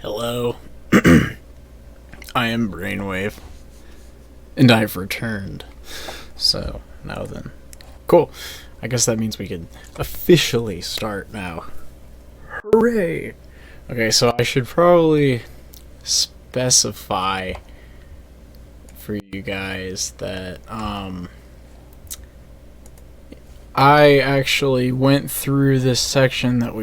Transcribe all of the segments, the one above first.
Hello, I am Brainwave, and I've returned. So, now then. Cool. I guess that means we can officially start now. Hooray! Okay, so I should probably specify for you guys that, I actually went through this section that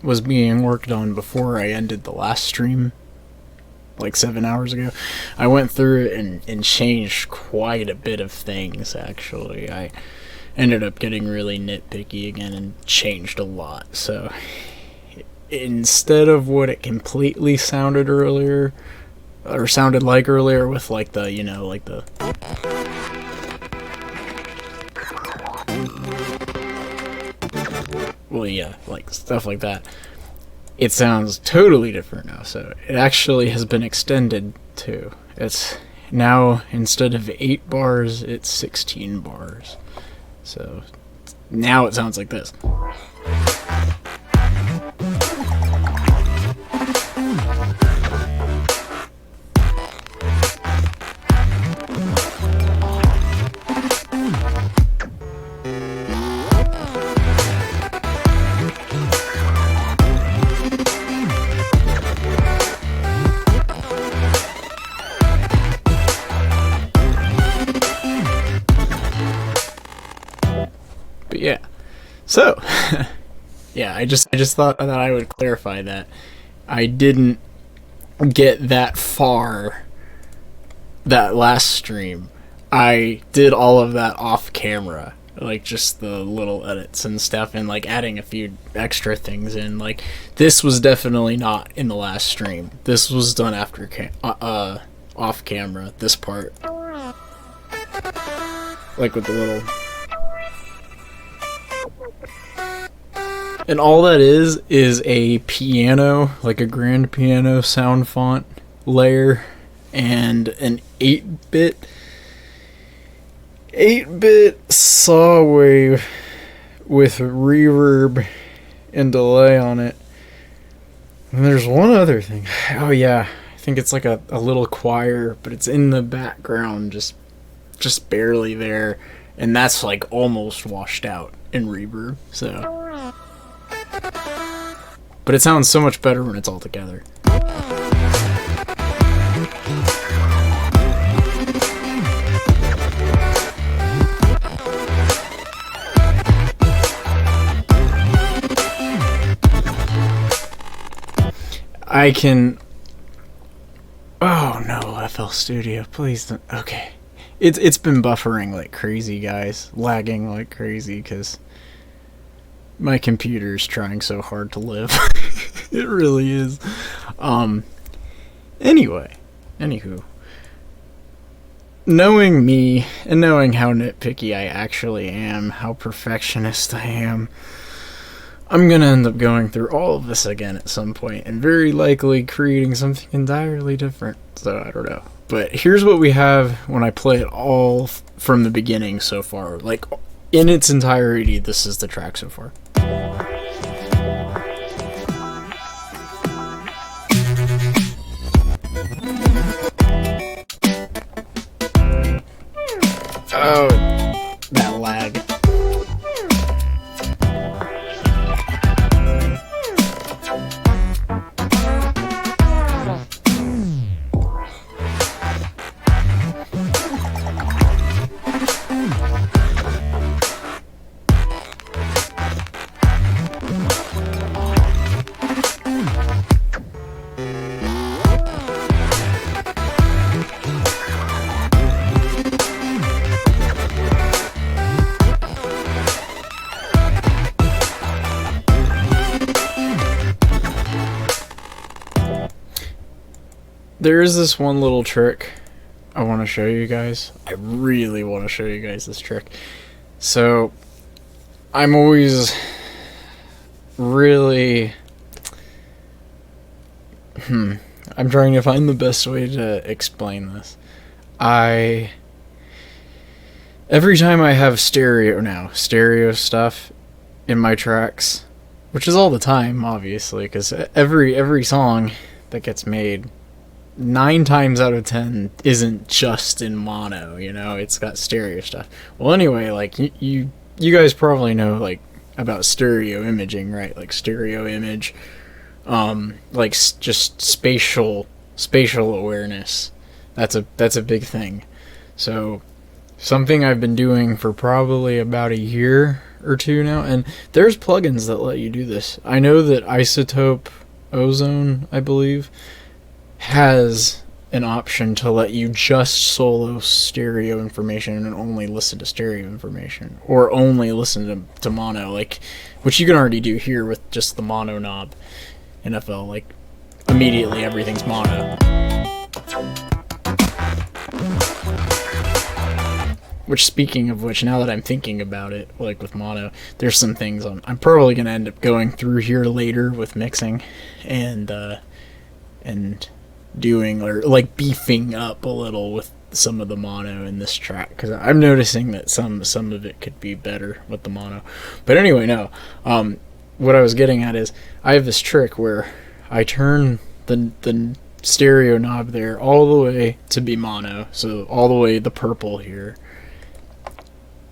was being worked on before I ended the last stream, like 7 hours ago. I went through it and changed quite a bit of things, actually. I ended up getting really nitpicky again and changed a lot. So, instead of what it completely sounded earlier, or sounded like earlier with like the, like the... Well, yeah, like stuff like that. It sounds totally different now, so it actually has been extended to. It's now, instead of 8 bars, it's 16 bars. So now it sounds like this. But yeah, so yeah, I just thought that I would clarify that I didn't get that far that last stream. I did all of that off camera, like just the little edits and stuff, and like adding a few extra things in. Like this was definitely not in the last stream. This was done after off camera. This part, like with the little. And all that is a piano, like a grand piano sound font layer, and an 8-bit saw wave with reverb and delay on it. And there's one other thing. Oh yeah, I think it's like a little choir, but it's in the background, just barely there, and that's like almost washed out in reverb. So. But it sounds so much better when it's all together. I can... Oh no, FL Studio, please don't... Okay. It's been buffering like crazy, guys. Lagging like crazy, because... my computer's trying so hard to live. It really is. Anywho. Knowing me, and knowing how nitpicky I actually am, how perfectionist I am, I'm gonna end up going through all of this again at some point, and very likely creating something entirely different. So, I don't know. But here's what we have when I play it all from the beginning so far. Like, in its entirety, this is the track so far. Oh, that lag. There is this one little trick I want to show you guys. I really want to show you guys this trick. So, I'm always really... I'm trying to find the best way to explain this. Every time I have stereo stuff in my tracks, which is all the time, obviously, because every song that gets made, 9 times out of 10 isn't just in mono, you know, it's got stereo stuff. Well, anyway, like, you guys probably know, like, about stereo imaging, right? Like, stereo image, like, just spatial awareness. That's a big thing. So, something I've been doing for probably about a year or two now, and there's plugins that let you do this. I know that Isotope Ozone, I believe, has an option to let you just solo stereo information and only listen to stereo information, or only listen to mono, like, which you can already do here with just the mono knob in FL. Like, immediately everything's mono. Which, speaking of which, now that I'm thinking about it, like with mono, there's some things I'm probably going to end up going through here later with mixing and doing, or like beefing up a little with some of the mono in this track, because I'm noticing that some of it could be better with the mono. But anyway, no. What I was getting at is I have this trick where I turn the stereo knob there all the way to be mono, so all the way the purple here.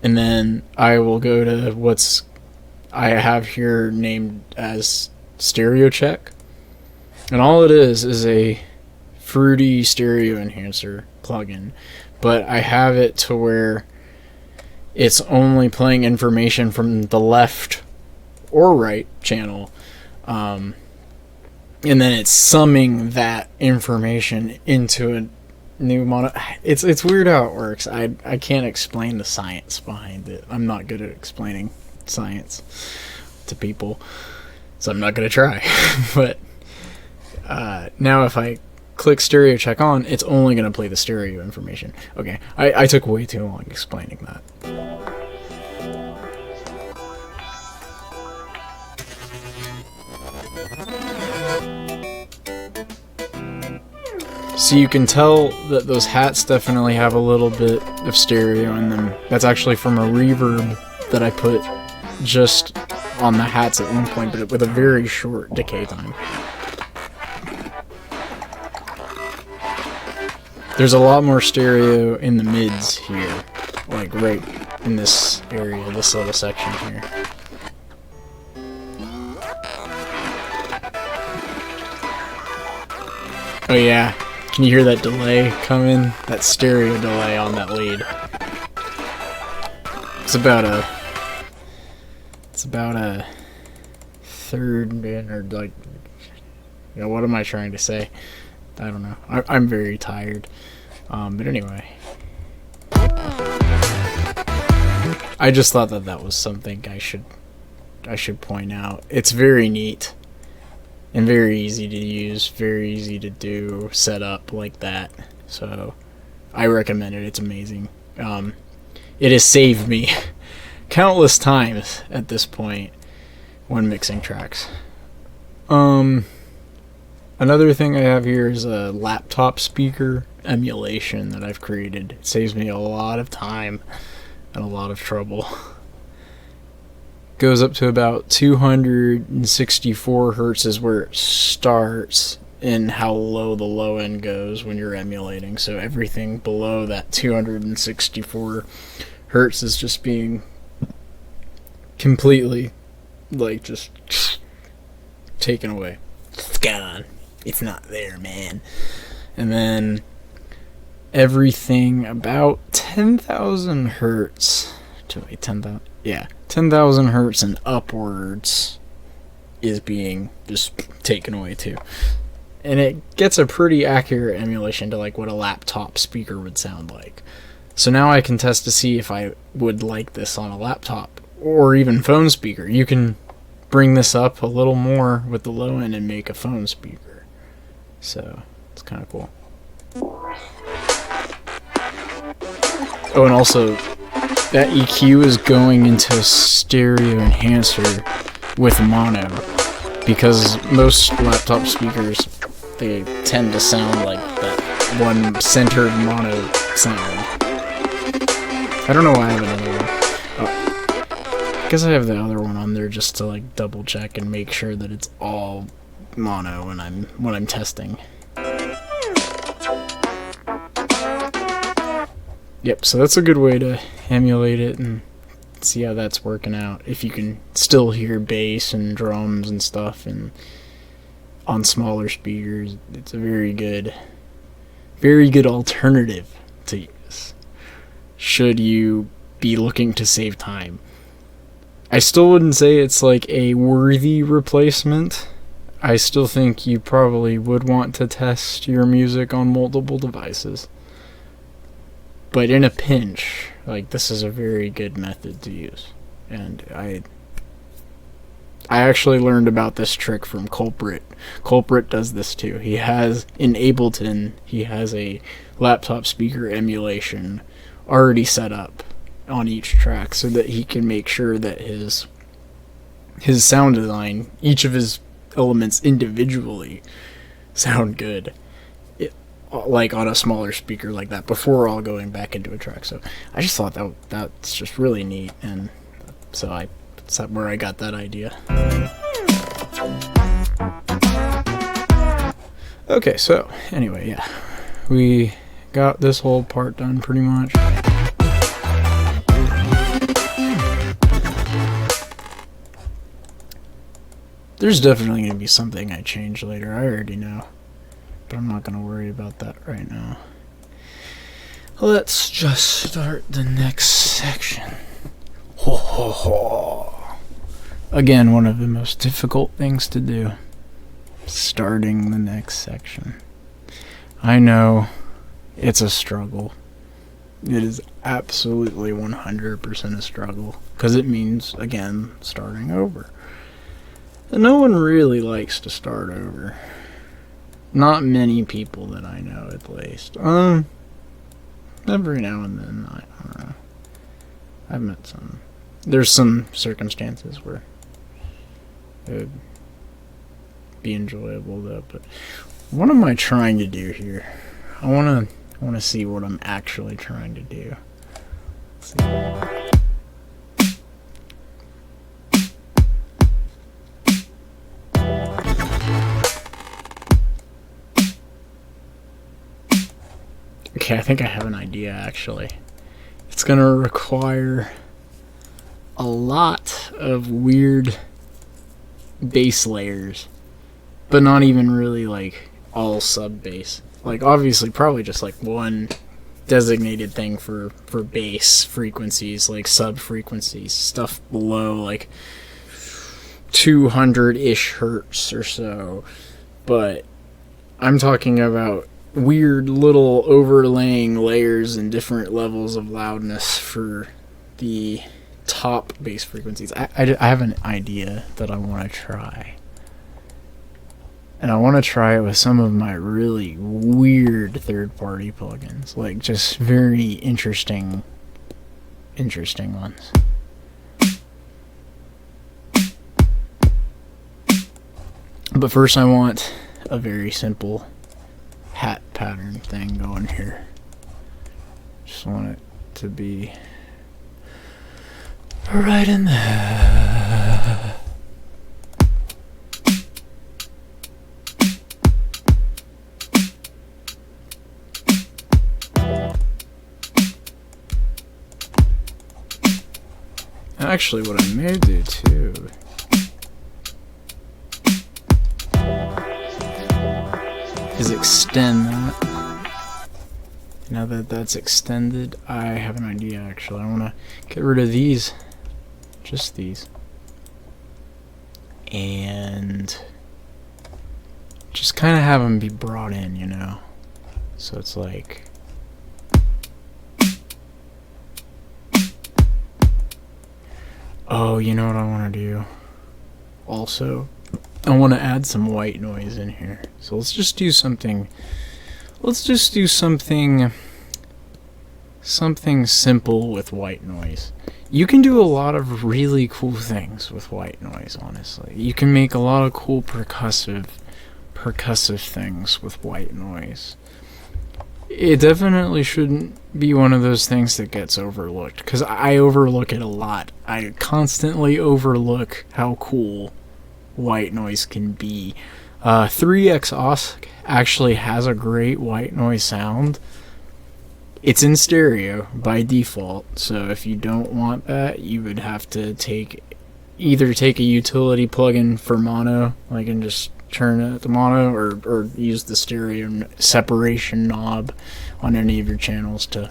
And then I will go to what's I have here named as stereo check. And all it is a fruity stereo enhancer plugin. But I have it to where it's only playing information from the left or right channel. And then it's summing that information into a new mono. It's weird how it works. I can't explain the science behind it. I'm not good at explaining science to people, so I'm not gonna try. But now if I click stereo check on, it's only gonna play the stereo information. Okay, I took way too long explaining that. So you can tell that those hats definitely have a little bit of stereo in them. That's actually from a reverb that I put just on the hats at one point, but with a very short decay time. There's a lot more stereo in the mids here, like right in this area, this little section here. Oh yeah. Can you hear that delay coming? That stereo delay on that lead. It's about a third in, or like, you know, what am I trying to say? I don't know. I'm very tired. But anyway. I just thought that was something I should point out. It's very neat. And very easy to use, very easy to do, set up like that. So, I recommend it. It's amazing. It has saved me countless times at this point when mixing tracks. Another thing I have here is a laptop speaker emulation that I've created. It saves me a lot of time and a lot of trouble. Goes up to about 264 hertz is where it starts, and how low the low end goes when you're emulating. So everything below that 264 hertz is just being completely, like, just taken away. It's gone. It's not there, man. And then everything about 10,000 hertz to 10,000. Yeah, 10,000 hertz and upwards is being just taken away too. And it gets a pretty accurate emulation to like what a laptop speaker would sound like. So now I can test to see if I would like this on a laptop or even phone speaker. You can bring this up a little more with the low end and make a phone speaker. So it's kind of cool. Oh, and also that EQ is going into a stereo enhancer with mono, because most laptop speakers, they tend to sound like that one centered mono sound. I don't know why I have another one. Because I have the other one on there just to like double check and make sure that it's all mono when I'm testing. Yep, so that's a good way to emulate it and see how that's working out. If you can still hear bass and drums and stuff and on smaller speakers, it's a very good alternative to use should you be looking to save time. I still wouldn't say it's like a worthy replacement. I still think you probably would want to test your music on multiple devices. But in a pinch, like, this is a very good method to use. And I actually learned about this trick from Culprit. Culprit does this too. He has, in Ableton, he has a laptop speaker emulation already set up on each track so that he can make sure that his sound design, each of his elements individually, sound good. Like on a smaller speaker like that before all going back into a track. So I just thought that's just really neat, and so that's where I got that idea. Okay, so anyway, yeah, we got this whole part done pretty much. There's definitely going to be something I change later, I already know. But I'm not going to worry about that right now. Let's just start the next section. Ho ho ho. Again, one of the most difficult things to do. Starting the next section. I know it's a struggle. It is absolutely 100% a struggle. Because it means, again, starting over. And no one really likes to start over. Not many people that I know, at least. Every now and then, I don't know. I've met some. There's some circumstances where it would be enjoyable, though. But what am I trying to do here? I want to see what I'm actually trying to do. Let's see. Okay, I think I have an idea, actually. It's going to require a lot of weird bass layers, but not even really, like, all sub-bass. Like, obviously, probably just, like, one designated thing for bass frequencies, like sub-frequencies, stuff below, like, 200-ish hertz or so. But I'm talking about weird little overlaying layers and different levels of loudness for the top bass frequencies. I have an idea that I want to try. And I want to try it with some of my really weird third-party plugins. Like, just very interesting ones. But first I want a very simple hat pattern thing going here. Just want it to be right in there. Actually, what I may do too is extend that. Now that that's extended, I have an idea actually. I want to get rid of these, just these, and just kind of have them be brought in, you know? So it's like, oh, you know what I want to do? Also, I want to add some white noise in here. So let's just do something. Let's just do something simple with white noise. You can do a lot of really cool things with white noise, honestly. You can make a lot of cool percussive things with white noise. it definitely shouldn't be one of those things that gets overlooked, because I overlook it a lot. I constantly overlook how cool white noise can be. 3x Osc actually has a great white noise sound. It's in stereo by default, so if you don't want that, you would have to either take a utility plugin for mono, like, and just turn it to mono, or use the stereo separation knob on any of your channels that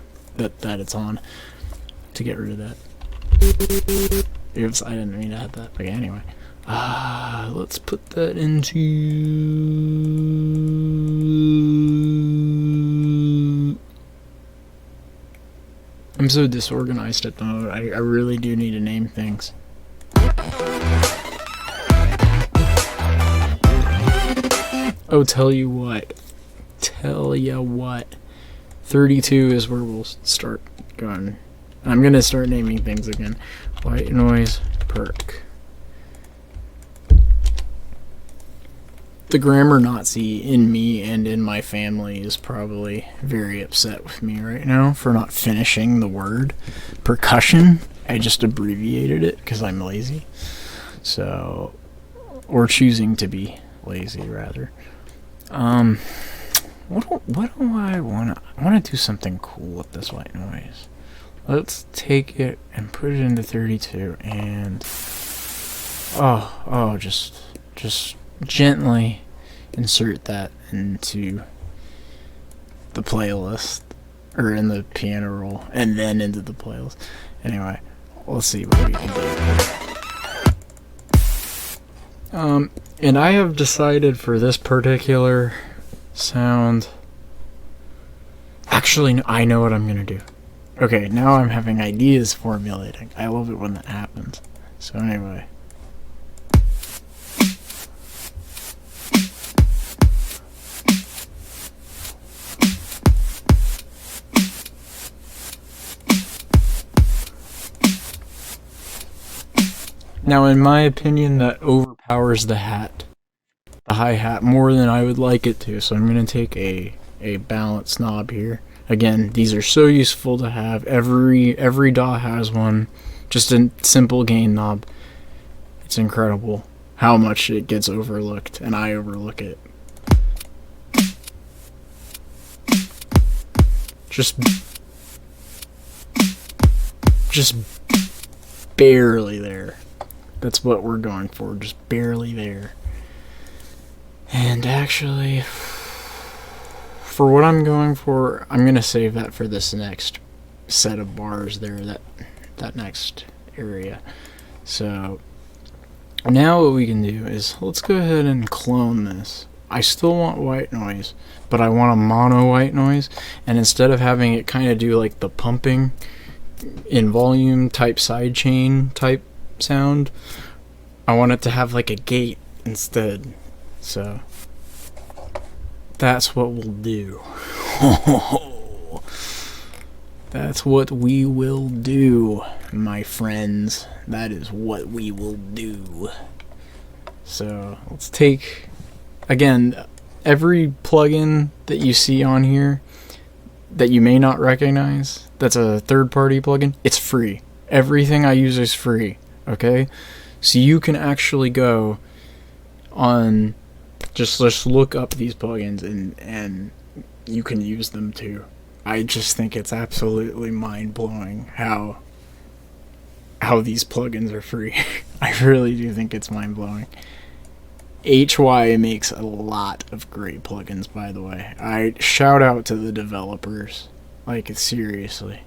it's on to get rid of that. Oops, I didn't mean to have that. Okay, anyway. Let's put that into... I'm so disorganized at the moment. I really do need to name things. Oh, tell you what. 32 is where we'll start going. I'm gonna start naming things again. White noise perk. The grammar Nazi in me and in my family is probably very upset with me right now for not finishing the word percussion. I just abbreviated it because I'm lazy. So, or choosing to be lazy, rather. What do I want to do something cool with this white noise. Let's take it and put it into 32 and just gently insert that into the playlist, or in the piano roll, and then into the playlist. Anyway, let's see what we can do. And I have decided for this particular sound, actually, I know what I'm gonna do. Okay, now I'm having ideas formulating. I love it when that happens. So anyway. Now, in my opinion, that overpowers the hi-hat, more than I would like it to. So I'm going to take a balance knob here. Again, these are so useful to have. Every DAW has one. Just a simple gain knob. It's incredible how much it gets overlooked, and I overlook it. Just barely there. That's what we're going for, just barely there. And actually, for what I'm going for, I'm going to save that for this next set of bars there, that next area. So, now what we can do is, let's go ahead and clone this. I still want white noise, but I want a mono white noise, and instead of having it kind of do like the pumping in volume type sidechain type sound, I want it to have like a gate instead. So that's what we'll do. That's what we will do, my friends. That is what we will do. So let's take, again, every plugin that you see on here that you may not recognize, that's a third-party plugin, it's free. Everything I use is free, okay? So you can actually go on, just look up these plugins and you can use them too. I just think it's absolutely mind-blowing how these plugins are free. I really do think it's mind-blowing. HY makes a lot of great plugins, by the way. I shout out to the developers. Like, seriously.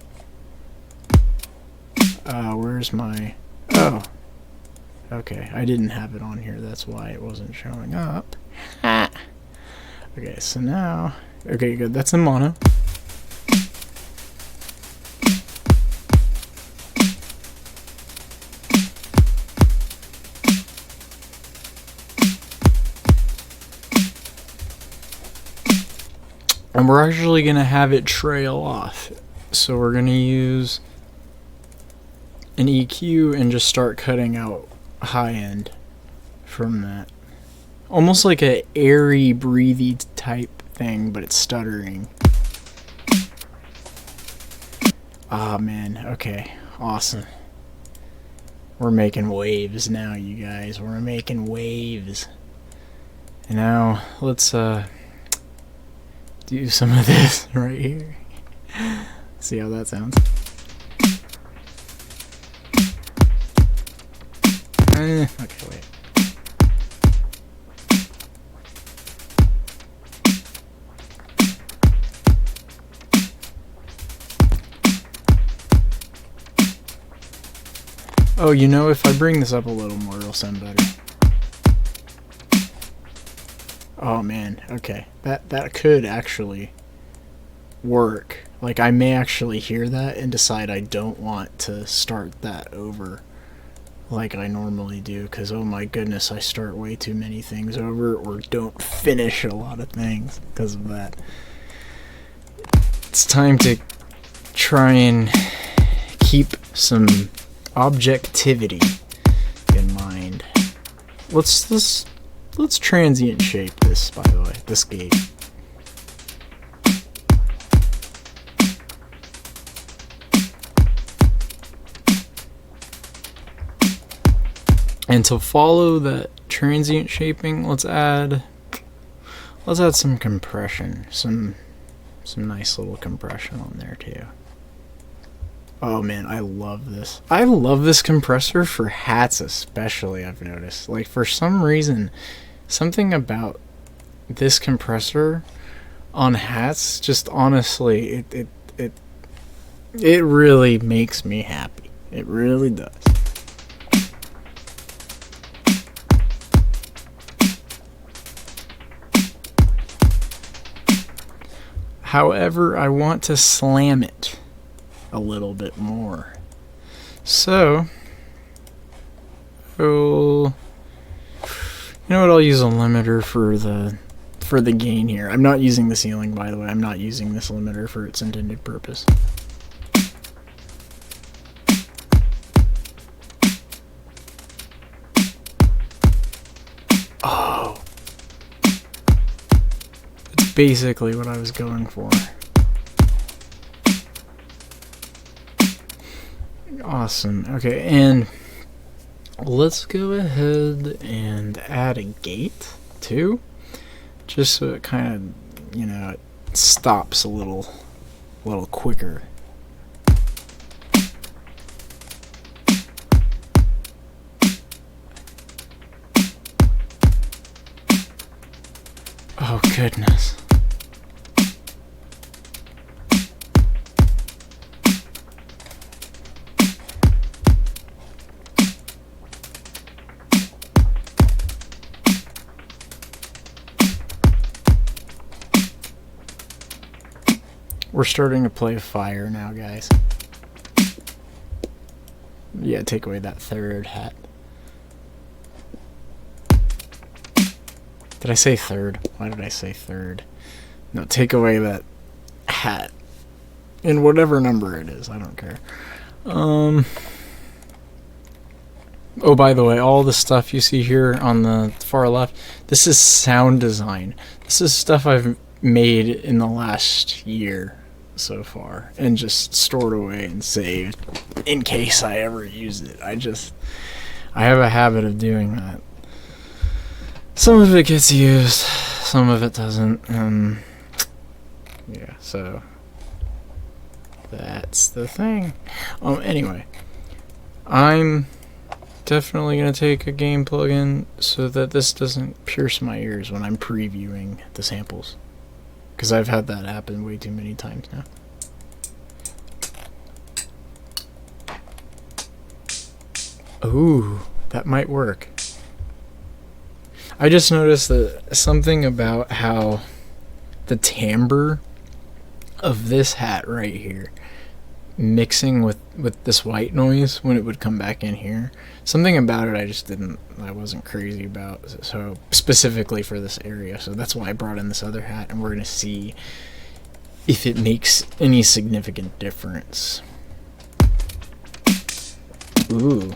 Where's my... Oh. Okay, I didn't have it on here. That's why it wasn't showing up. Okay, so now... Okay, good. That's in mono. And we're actually going to have it trail off. So we're going to use an EQ and just start cutting out high end from that. Almost like a airy, breathy type thing, but it's stuttering. Ah, man. Okay. Awesome. We're making waves now, you guys. We're making waves. And now, let's, do some of this right here. See how that sounds. Okay, wait. Oh, you know, if I bring this up a little more, it'll sound better. Oh man, okay. That could actually work. Like, I may actually hear that and decide I don't want to start that over like I normally do, because oh my goodness, I start way too many things over or don't finish a lot of things because of that. It's time to try and keep some objectivity in mind. Let's transient shape this, by the way, this gate. And to follow that transient shaping, let's add some compression, some nice little compression on there too. Oh man, I love this. I love this compressor for hats especially, I've noticed. Like, for some reason, something about this compressor on hats, just honestly, it really makes me happy. It really does. However, I want to slam it a little bit more. So, you know what, I'll use a limiter for the gain here. I'm not using the ceiling, by the way. I'm not using this limiter for its intended purpose. Oh. That's basically what I was going for. Awesome. Okay, and let's go ahead and add a gate too, just so it kind of, you know, it stops a little quicker. Oh goodness. We're starting to play fire now, guys. Yeah, take away that third hat. Did I say third? Why did I say third? No, take away that hat. In whatever number it is, I don't care. Oh, by the way, all the stuff you see here on the far left, this is sound design. This is stuff I've made in the last year so far and just stored away and saved in case I ever use it. I have a habit of doing that. Some of it gets used, some of it doesn't. Yeah, so that's the thing. Anyway, I'm definitely going to take a game plugin so that this doesn't pierce my ears when I'm previewing the samples. Because I've had that happen way too many times now. Ooh, that might work. I just noticed that something about how the timbre of this hat right here mixing with this white noise when it would come back in here, something about it I wasn't crazy about, so specifically for this area. So that's why I brought in this other hat, and we're gonna see if it makes any significant difference. Ooh.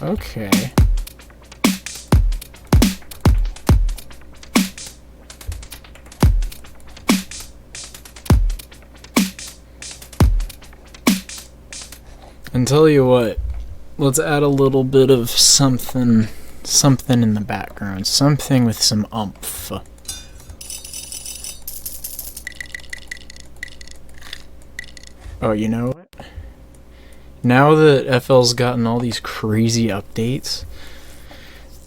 Okay. And tell you what, let's add a little bit of something in the background. Something with some oomph. Oh, you know what? Now that FL's gotten all these crazy updates,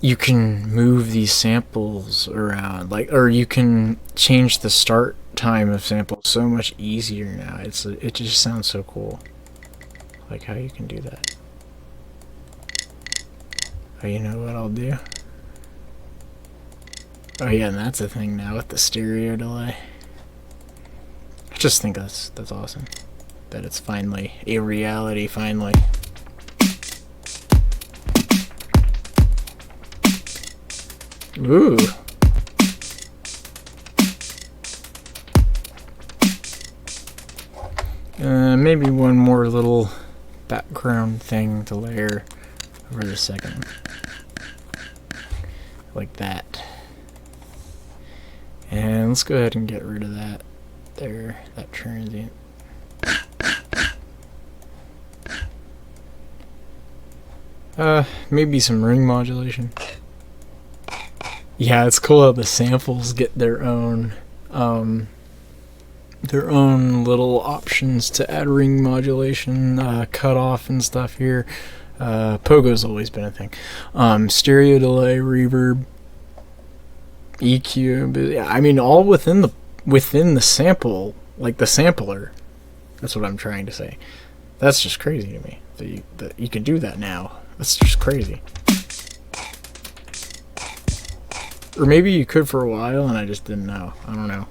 you can move these samples around, or you can change the start time of samples so much easier now. It just sounds so cool. Like how you can do that. Oh, you know what I'll do? Oh yeah, and that's a thing now with the stereo delay. I just think that's awesome. That it's finally a reality, finally. Ooh. Maybe one more little background thing to layer over the second. Like that. And let's go ahead and get rid of that there, that transient. Maybe some ring modulation. Yeah, it's cool how the samples get their own little options to add ring modulation, cutoff and stuff here. Pogo's always been a thing. Stereo delay, reverb, EQ, but yeah, I mean all within the sample, like the sampler. That's what I'm trying to say. That's just crazy to me that you can do that now. That's just crazy. Or maybe you could for a while and I just didn't know. I don't know.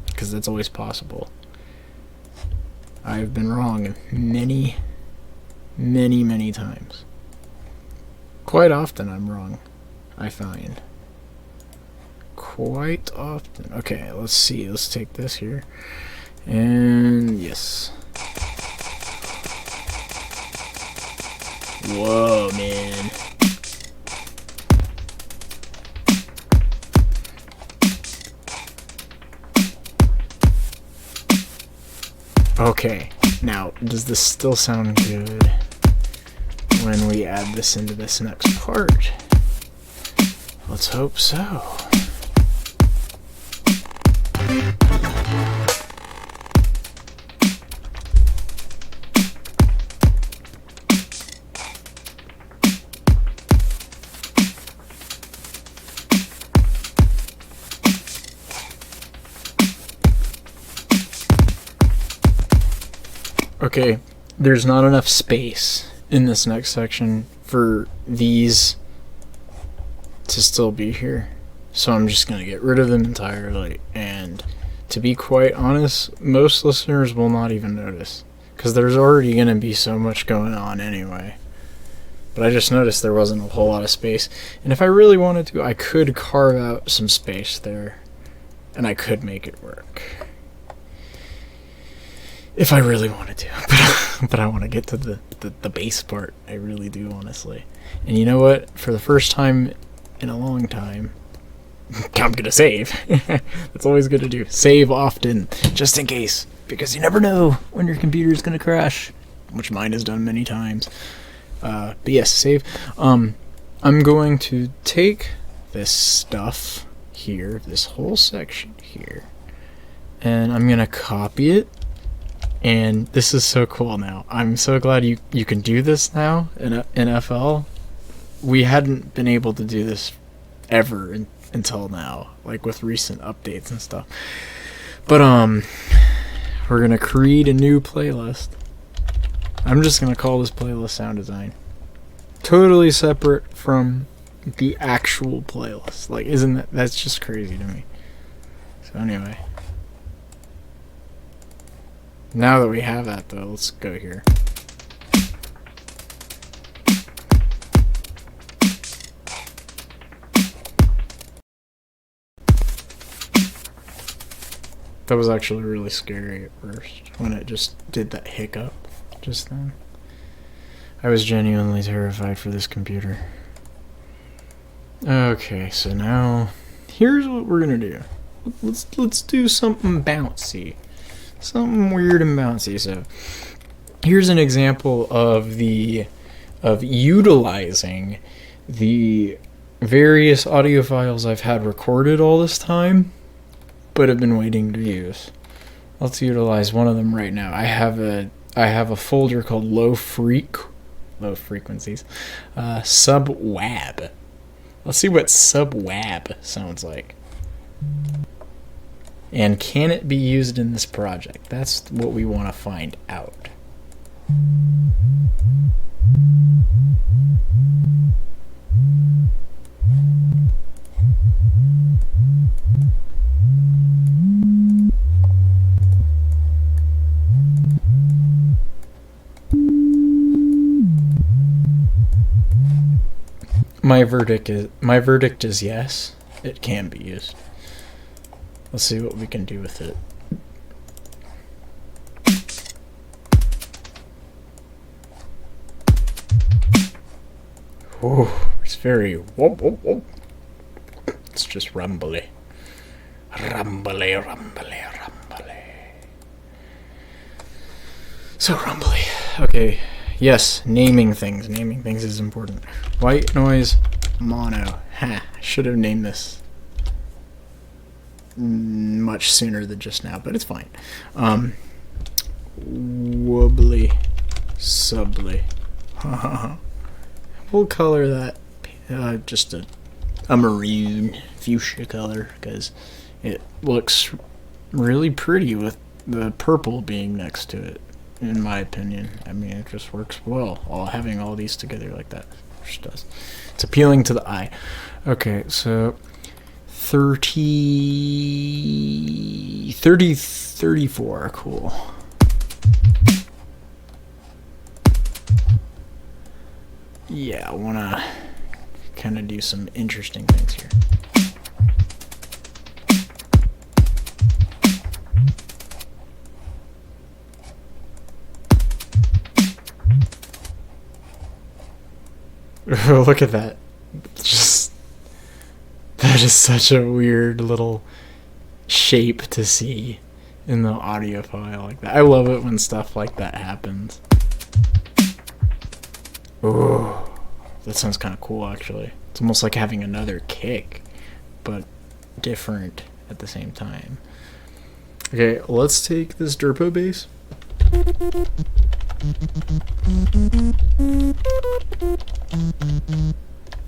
Because that's always possible. I've been wrong many, many, many times. Quite often I'm wrong, I find. Quite often. Okay, let's see. Let's take this here. And yes. Whoa, man. Okay, now, does this still sound good when we add this into this next part? Let's hope so. Okay, there's not enough space in this next section for these to still be here. So I'm just going to get rid of them entirely. And to be quite honest, most listeners will not even notice. Because there's already going to be so much going on anyway. But I just noticed there wasn't a whole lot of space. And if I really wanted to, I could carve out some space there. And I could make it work. If I really wanted to. But I want to get to the bass part. I really do, honestly. And you know what? For the first time in a long time, I'm going to save. That's always good to do. Save often, just in case. Because you never know when your computer is going to crash. Which mine has done many times. But yes, save. I'm going to take this stuff here, this whole section here. And I'm going to copy it. And this is so cool now. I'm so glad you can do this now in FL. We hadn't been able to do this ever until now, like with recent updates and stuff. But we're gonna create a new playlist. I'm just gonna call this playlist Sound Design. Totally separate from the actual playlist. Like, that's just crazy to me. So anyway. Now that we have that, though, let's go here. That was actually really scary at first, when it just did that hiccup just then. I was genuinely terrified for this computer. Okay, so now, here's what we're gonna do. Let's do something bouncy. Something weird and bouncy. So here's an example of utilizing the various audio files I've had recorded all this time, but have been waiting to use. Let's utilize one of them right now. I have a folder called low frequencies, sub-wab. Let's see what sub-wab sounds like. And can it be used in this project? That's what we want to find out. My verdict is yes, it can be used. Let's see what we can do with it. Oh, it's very whoop, whoop, whoop. It's just rumbly. Rumbly, rumbly, rumbly. So rumbly. Okay, yes, naming things. Naming things is important. White noise mono. Ha, I should have named this much sooner than just now, but it's fine. Wobbly, subly. We'll color that just a maroon fuchsia color because it looks really pretty with the purple being next to it, in my opinion. I mean, it just works well, having all these together like that. It just does. It's appealing to the eye. Okay, so 34, cool. Yeah, I want to kind of do some interesting things here. Look at that. That is such a weird little shape to see in the audio file like that. I love it when stuff like that happens. Oh, that sounds kind of cool, actually. It's almost like having another kick, but different at the same time. Okay, let's take this Derpo bass.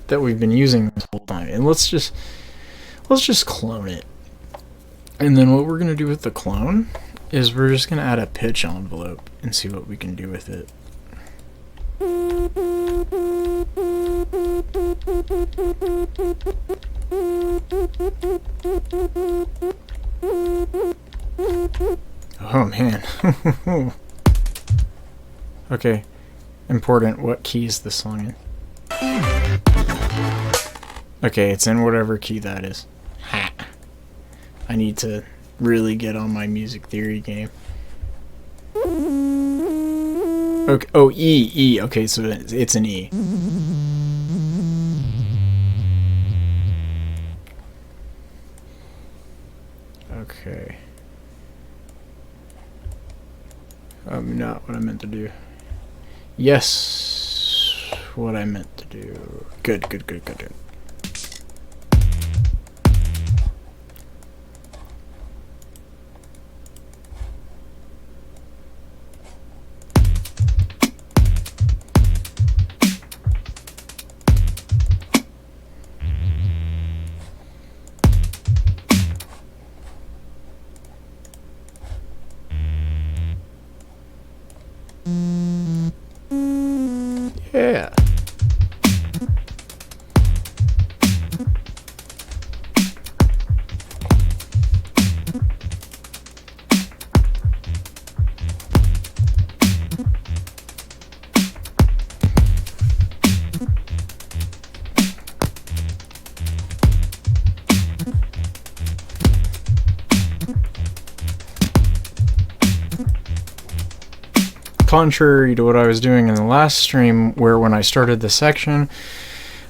That we've been using this whole time, and let's just clone it. And then what we're gonna do with the clone is we're just gonna add a pitch envelope and see what we can do with it. Oh man. Okay, important, what key is this song in? Okay, it's in whatever key that is. Ha! I need to really get on my music theory game. Okay, oh, E. Okay, so it's an E. Okay. Not what I meant to do. Yes, what I meant to do. Good. Yeah. Contrary to what I was doing in the last stream, where when I started the section,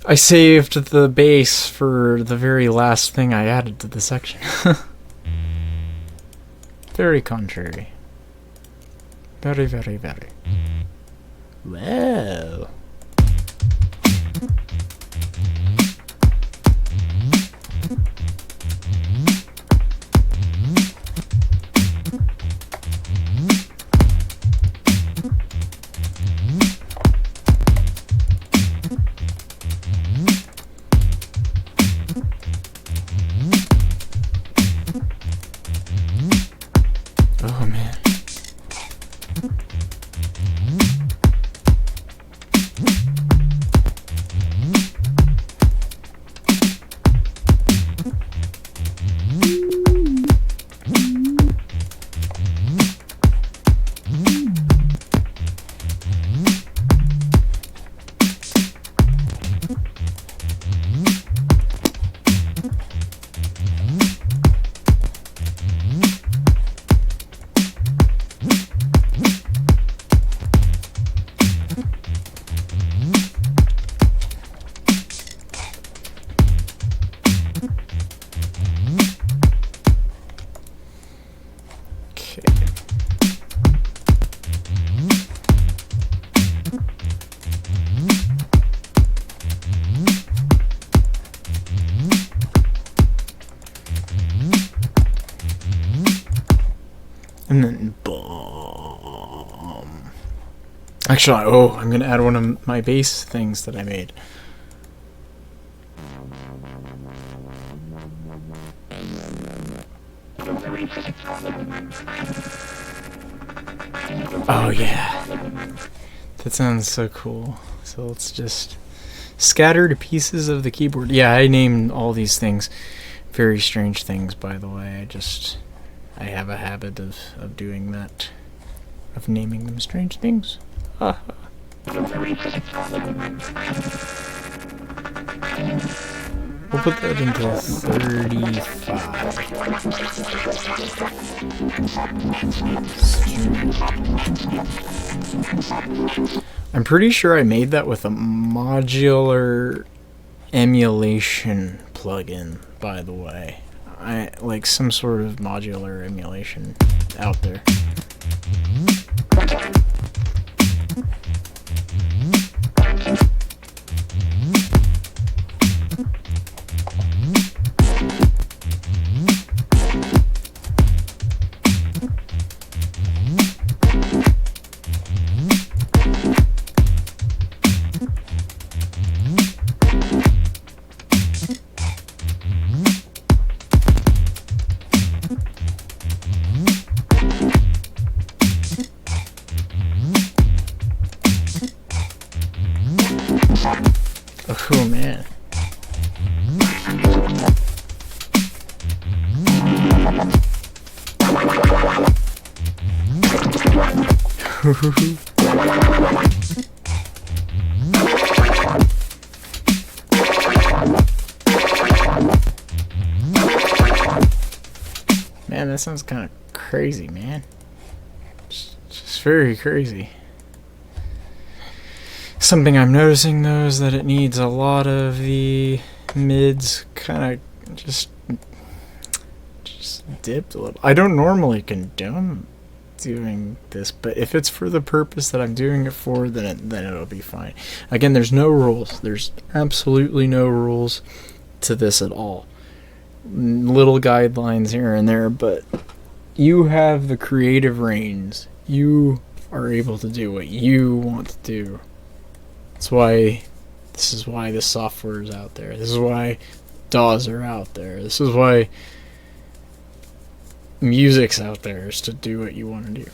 I saved the bass for the very last thing I added to the section. Very contrary. Very, very, very. Well. Oh man. And then boom. Actually, I'm gonna add one of my bass things that I made. Oh yeah. That sounds so cool. So let's just scatter to pieces of the keyboard. Yeah, I named all these things very strange things, by the way. I have a habit of doing that. Of naming them strange things. We'll put that into 35. I'm pretty sure I made that with a modular emulation plugin, by the way. I like some sort of modular emulation out there. Oh man. Man, that sounds kind of crazy, man. Just very crazy. Something I'm noticing though is that it needs a lot of the mids kind of just dipped a little. I don't normally condone doing this, but if it's for the purpose that I'm doing it for, then it'll be fine. Again, there's no rules. There's absolutely no rules to this at all. Little guidelines here and there, but you have the creative reins. You are able to do what you want to do. This is why this software is out there. This is why DAWs are out there. This is why music's out there, is to do what you want to do.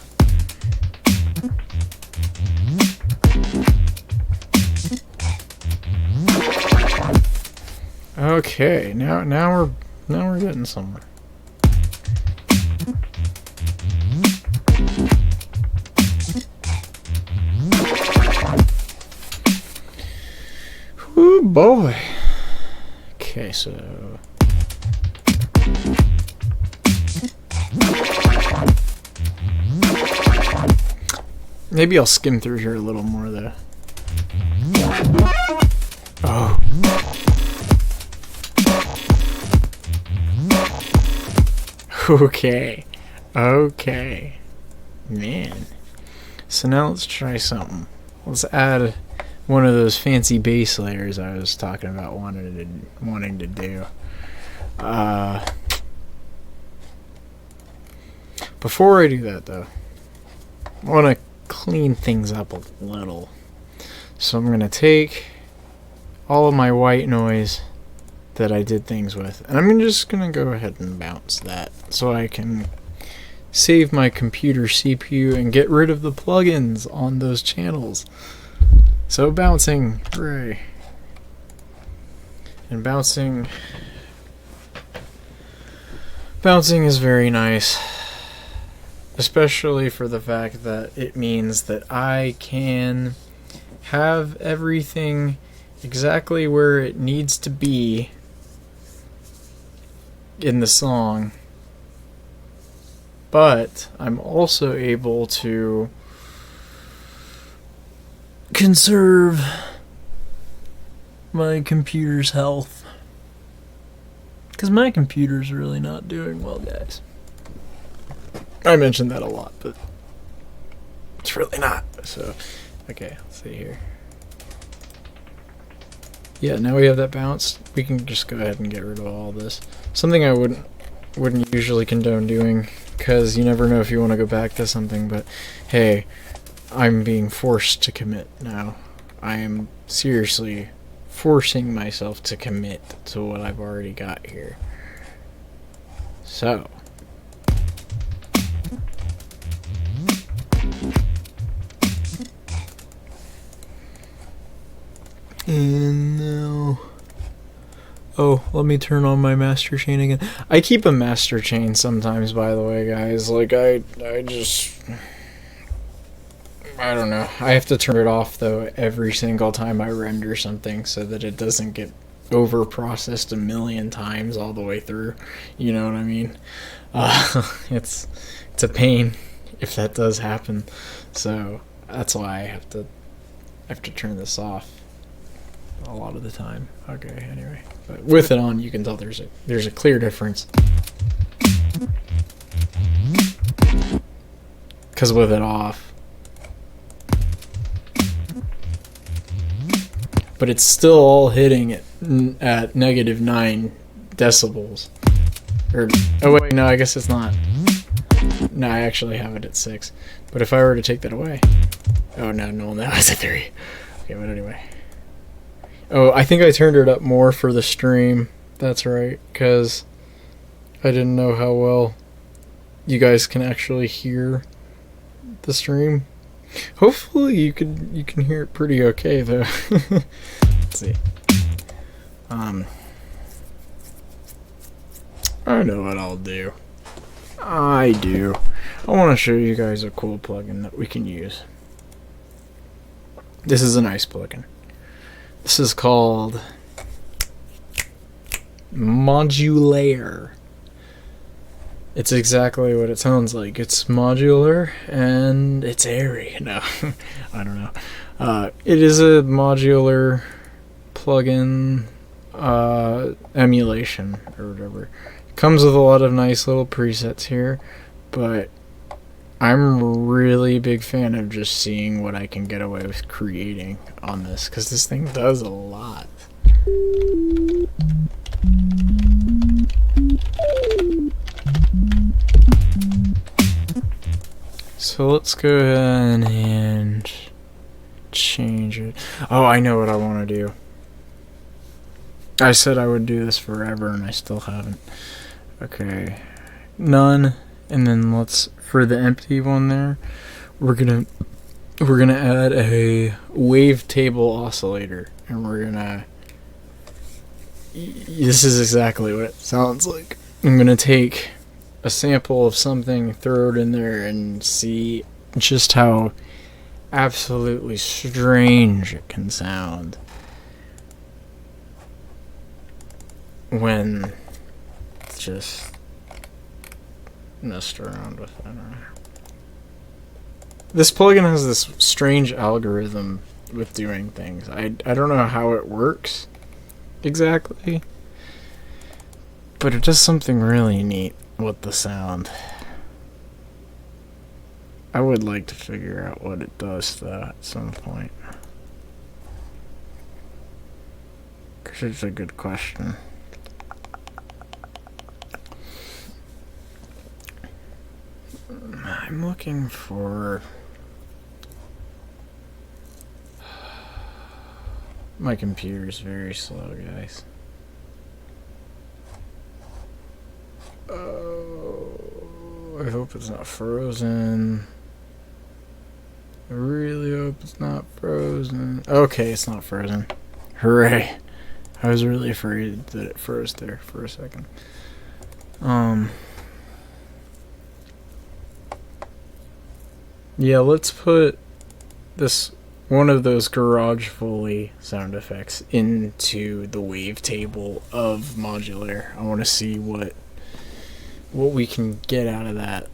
Okay, now we're getting somewhere. Ooh boy. Okay, so maybe I'll skim through here a little more though. Oh. Okay. Man. So now let's try something. Let's add one of those fancy base layers I was talking about wanting to do. Before I do that, though, I want to clean things up a little. So I'm going to take all of my white noise that I did things with, and I'm just going to go ahead and bounce that so I can save my computer CPU and get rid of the plugins on those channels. So bouncing, hooray. And bouncing is very nice, especially for the fact that it means that I can have everything exactly where it needs to be in the song, but I'm also able to conserve my computer's health, because my computer's really not doing well, guys. I mentioned that a lot, but it's really not. So, okay, let's see here. Yeah, now we have that bounce. We can just go ahead and get rid of all this. Something I wouldn't usually condone doing, because you never know if you want to go back to something, but hey, I'm being forced to commit now. I am seriously forcing myself to commit to what I've already got here. So, and now, oh, let me turn on my master chain again. I keep a master chain sometimes, by the way, guys. Like, I don't know. I have to turn it off, though, every single time I render something so that it doesn't get over-processed a million times all the way through. You know what I mean? It's a pain if that does happen. So that's why I have to turn this off a lot of the time. Okay, anyway. But with it on, you can tell there's a clear difference. Because with it off, but it's still all hitting at -9 decibels. Or, oh wait, no, I guess it's not. No, I actually have it at 6. But if I were to take that away, oh no, now it's at 3. Okay, but anyway. Oh, I think I turned it up more for the stream. That's right, because I didn't know how well you guys can actually hear the stream. Hopefully you can hear it pretty okay, though. Let's see. I know what I'll do. I want to show you guys a cool plugin that we can use. This is a nice plugin. This is called Modulaire. It's exactly what it sounds like. It's modular and it's airy. No, I don't know. It is a modular plugin emulation or whatever. It comes with a lot of nice little presets here, but I'm a really big fan of just seeing what I can get away with creating on this, because this thing does a lot. So let's go ahead and change it. Oh, I know what I want to do. I said I would do this forever and I still haven't. Okay. None. And then let's, for the empty one there, we're gonna add a wavetable oscillator, and we're gonna, this is exactly what it sounds like. I'm gonna take a sample of something, throw it in there, and see just how absolutely strange it can sound when it's just messed around with it. This plugin has this strange algorithm with doing things. I don't know how it works exactly, but it does something really neat with the sound. I would like to figure out what it does, though, at some point. Because it's a good question. I'm looking for... My computer's very slow, guys. Oh, I hope it's not frozen. I really hope it's not frozen. Okay, it's not frozen. Hooray. I was really afraid that it froze there for a second. Yeah, let's put this one of those garage Foley sound effects into the wavetable of modular. I want to see what we can get out of that.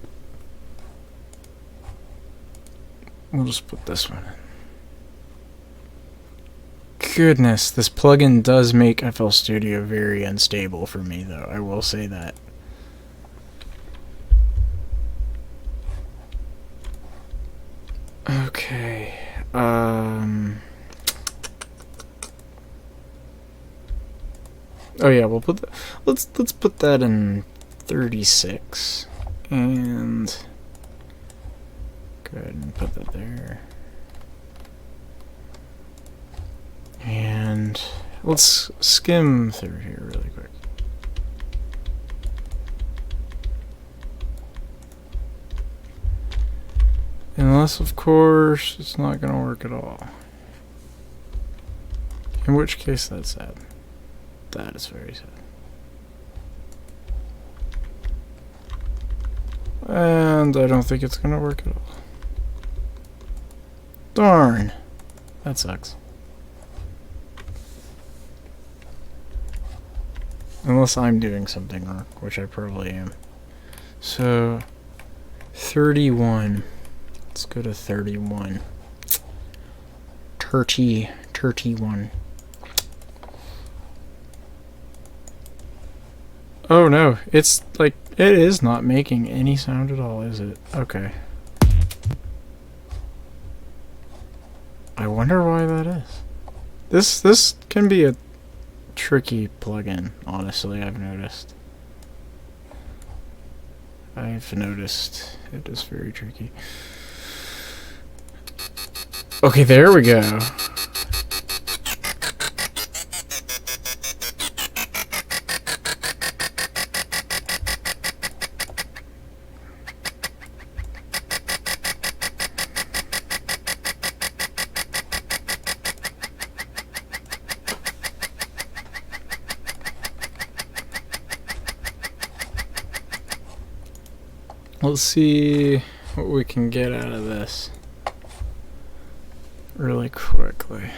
We'll just put this one in. Goodness, this plugin does make FL Studio very unstable for me, though. I will say that. Okay. Oh yeah, we'll put that. Let's put that in 36 and go ahead and put that there. And let's skim through here really quick. Unless, of course, it's not going to work at all. In which case, that's sad. That is very sad. And I don't think it's going to work at all. Darn. That sucks. Unless I'm doing something wrong, which I probably am. So, 31. Let's go to 31. 31. Oh no, it's like, it is not making any sound at all, is it? Okay. I wonder why that is. This can be a tricky plugin, honestly, I've noticed. It is very tricky. Okay, there we go. Let's see what we can get out of this really quickly.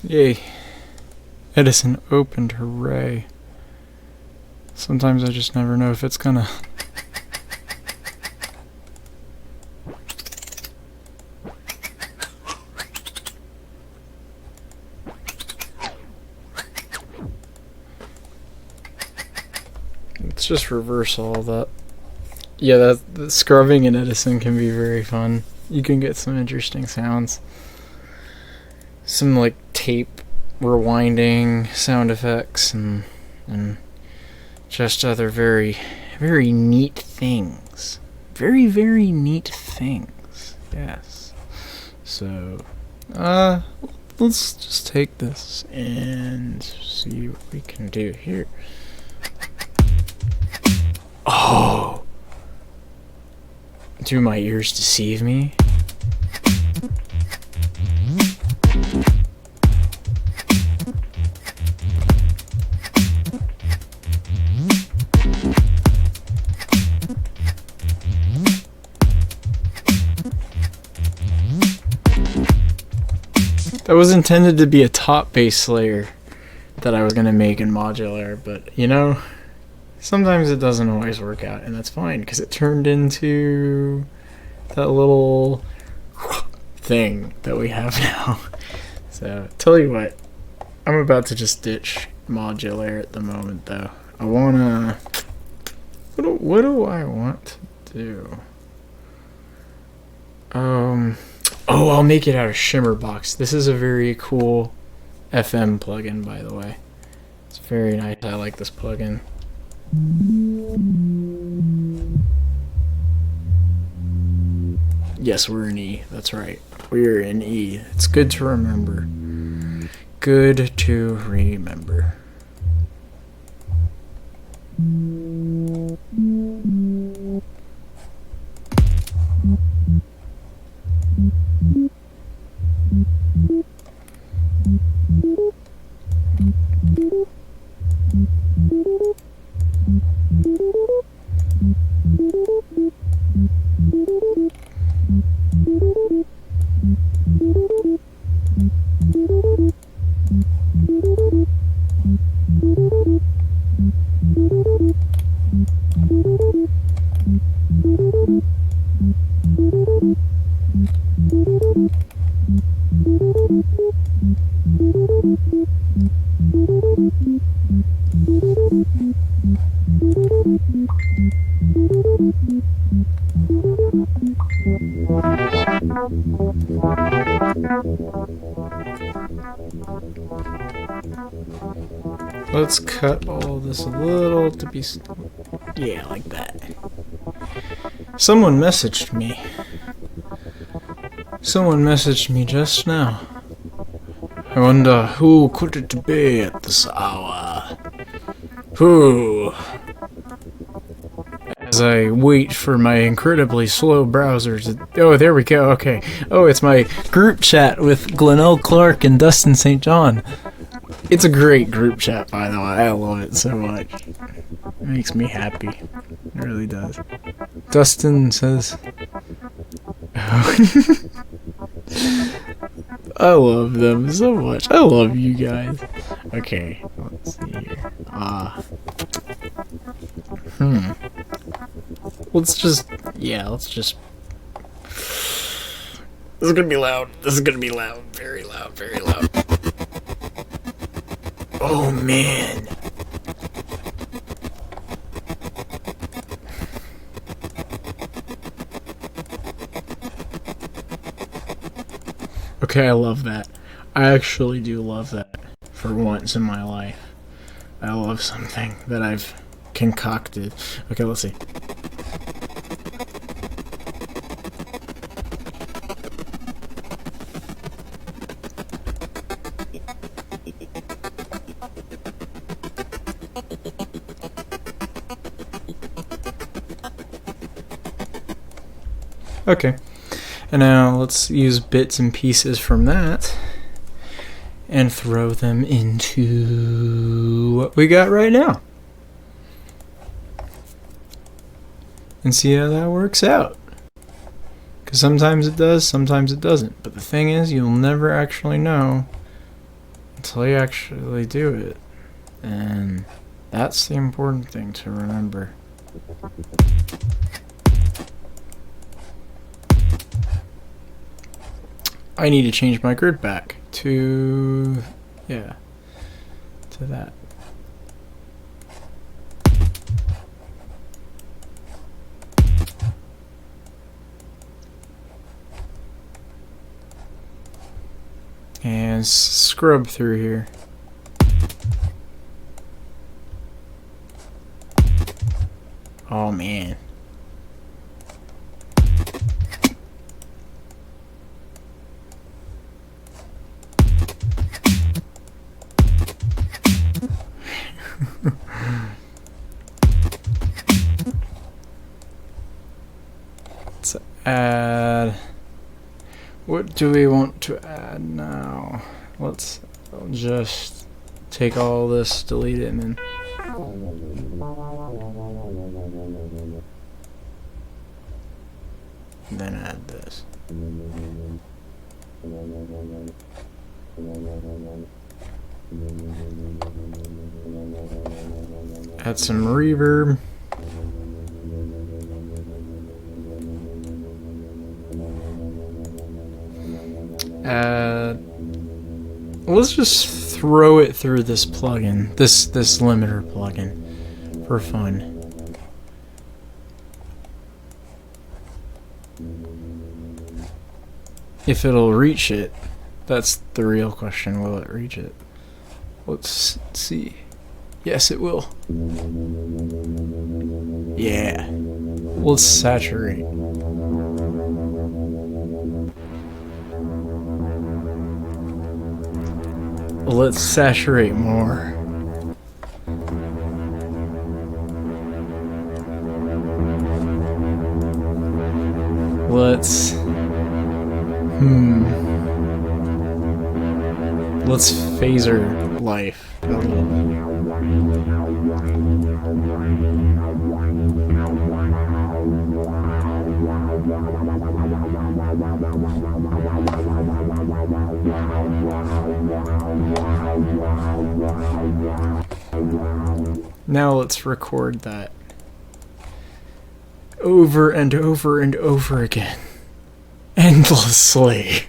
Yay. Edison opened, hooray. Sometimes I just never know if it's gonna... Let's just reverse all of that. Yeah, that scrubbing in Edison can be very fun. You can get some interesting sounds. Some like tape rewinding sound effects and just other very, very neat things. Very, very neat things. Yes. So, let's just take this and see what we can do here. Oh! Do my ears deceive me? was intended to be a top bass layer that I was going to make in modular, but you know, sometimes it doesn't always work out, and that's fine because it turned into that little thing that we have now. So, tell you what, I'm about to just ditch modular at the moment, though. I wanna... What do I want to do? Oh, I'll make it out of Shimmerbox. This is a very cool FM plugin, by the way. It's very nice. I like this plugin. Yes, we're in E. That's right. We're in E. It's good to remember. Good to remember. Let's cut all this a little to be... Yeah, like that. Someone messaged me. Someone messaged me just now. I wonder who could it be at this hour? Who? As I wait for my incredibly slow browser to... Oh, there we go, okay. Oh, it's my group chat with Glenelle Clark and Dustin St. John. It's a great group chat, by the way. I love it so much. It makes me happy. It really does. Dustin says... I love them so much. I love you guys. Okay, let's see here. Let's just... Yeah, let's just... This is gonna be loud. This is gonna be loud. Very loud, very loud. Oh, man. Okay, I love that. I actually do love that for once in my life. I love something that I've concocted. Okay, let's see. Okay, and now let's use bits and pieces from that and throw them into what we got right now and see how that works out. Because sometimes it does, sometimes it doesn't. But the thing is, you'll never actually know until you actually do it. And that's the important thing to remember. I need to change my grid back to, yeah, to that. And scrub through here. Oh man. Let's add... What do we want to add now? Let's just take all this, delete it, and then... add this. Add some reverb. Let's just throw it through this plugin, this limiter plugin, for fun. If it'll reach it, that's the real question. Will it reach it? Let's see. Yes, it will. Yeah. Let's saturate. Let's saturate more. Let's phaser life a little. Now let's record that over and over and over again. Endlessly.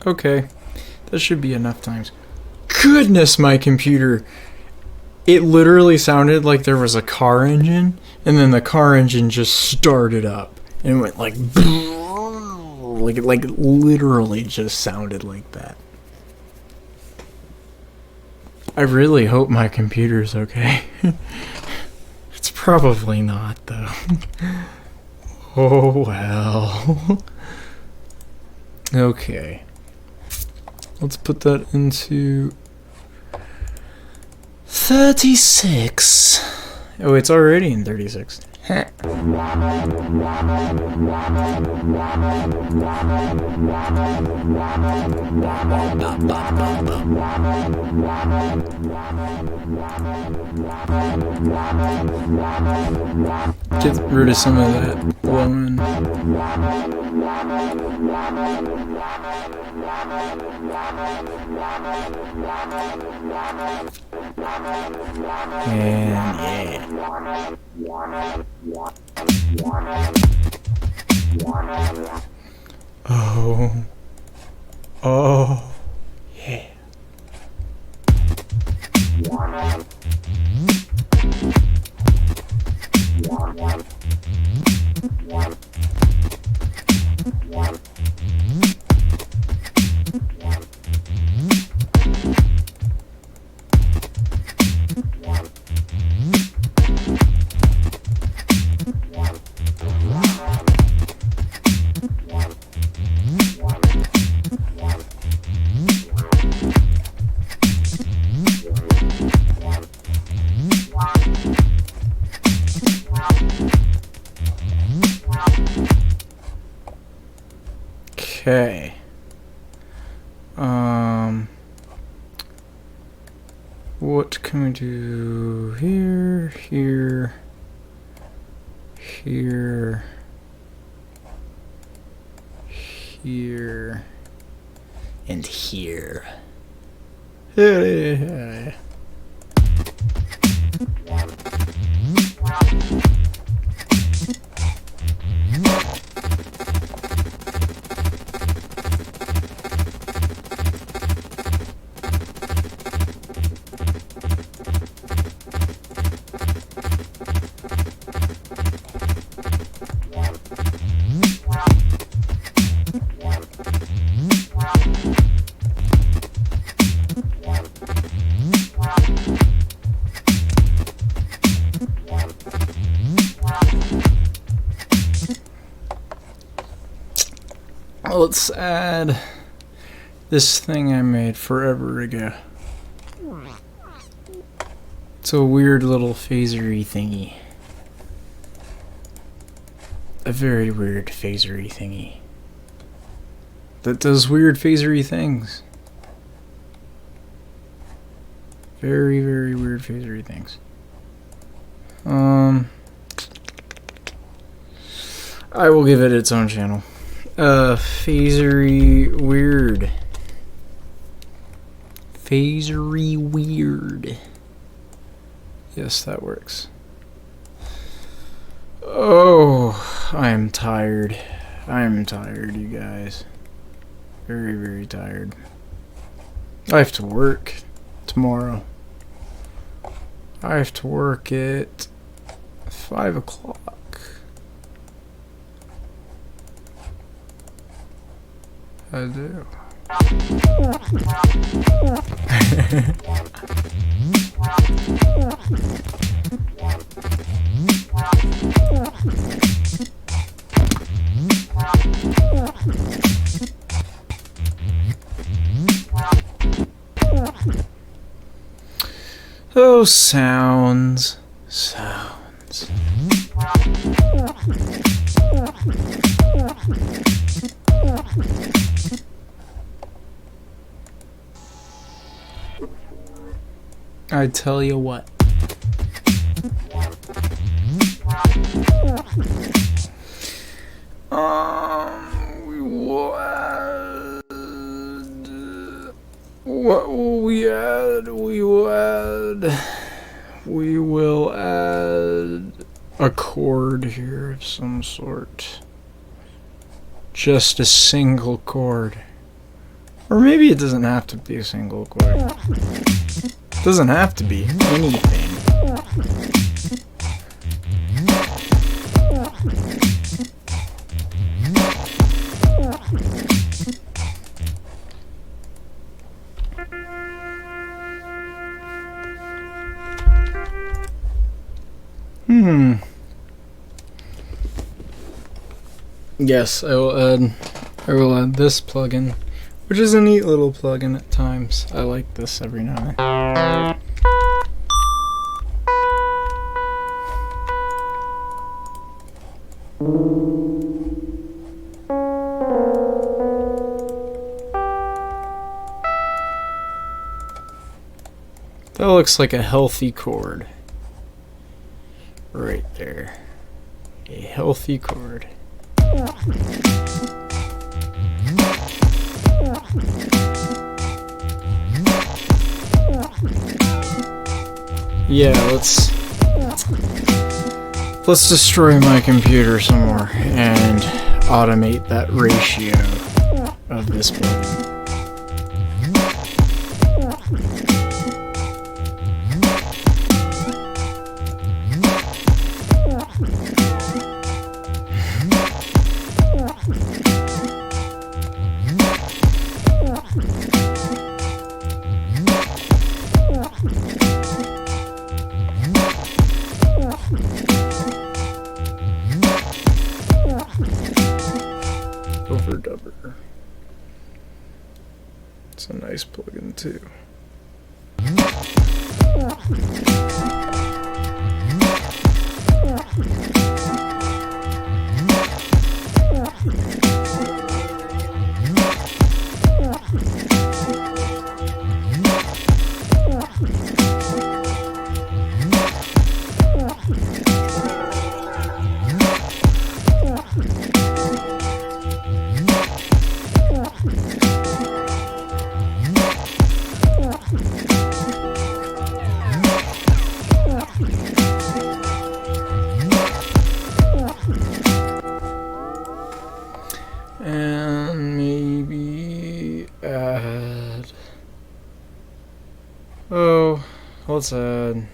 Okay, that should be enough times. Goodness, my computer. It literally sounded like there was a car engine, and then the car engine just started up. And it went like literally just sounded like that. I really hope my computer's okay. It's probably not, though. Oh well. Okay. Let's put that into 36. Oh, it's already in 36. Get rid of some of that blowing. And yeah. Oh. Oh. Yeah. Okay. What can we do here, here, here, here, and here? let's add this thing I made forever ago. It's a weird little phasery thingy. A very weird phasery thingy. That does weird phasery things. Very, very weird phasery things. I will give it its own channel. Phasery weird. Phasery weird. Yes, that works. Oh, I am tired. I am tired, you guys. Very, very tired. I have to work tomorrow. I have to work at 5 o'clock. I do. Oh, sounds. Sounds. I tell you what. We will add. What will we add? We will add a chord here of some sort. Just a single chord. Or maybe it doesn't have to be a single chord. It doesn't have to be anything. Yes, I will add this plugin, which is a neat little plugin at times. I like this every now and then. That looks like a healthy chord. Right there. A healthy chord. Yeah, let's destroy my computer some more and automate that ratio of this plugin. Overdubber. It's a nice plugin too. And maybe add... Oh, let's add...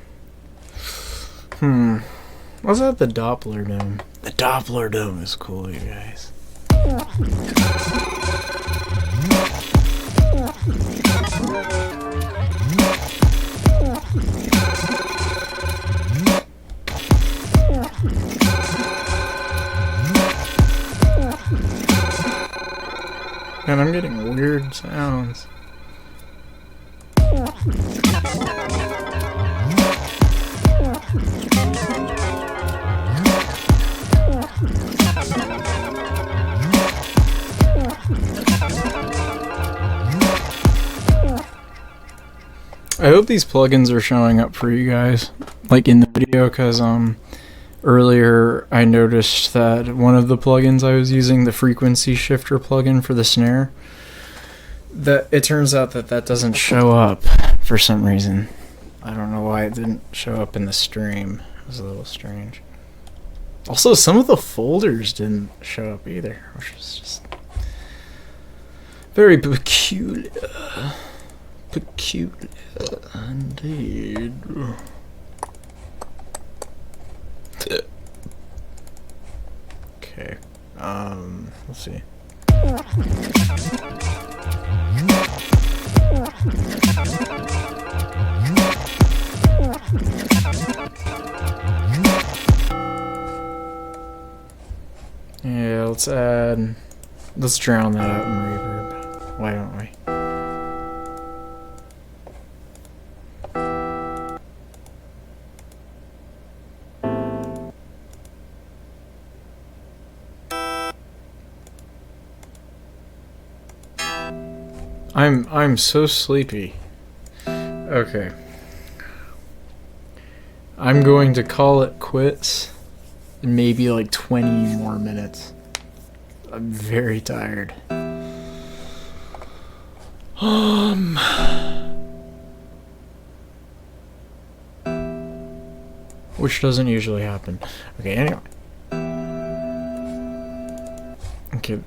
Let's add the Doppler dome. The Doppler dome is cool, you guys. Man, I'm getting weird sounds. I hope these plugins are showing up for you guys, like in the video, because earlier I noticed that one of the plugins I was using, the frequency shifter plugin for the snare, that it turns out that doesn't show up for some reason. I don't know why it didn't show up in the stream. It was a little strange. Also, some of the folders didn't show up either, which is just very peculiar. Peculiar indeed. Okay. Let's see. Yeah, let's drown that out in reverb. Why don't we? I'm so sleepy. Okay. I'm going to call it quits in maybe like 20 more minutes. I'm very tired. Which doesn't usually happen. Okay, anyway. Okay.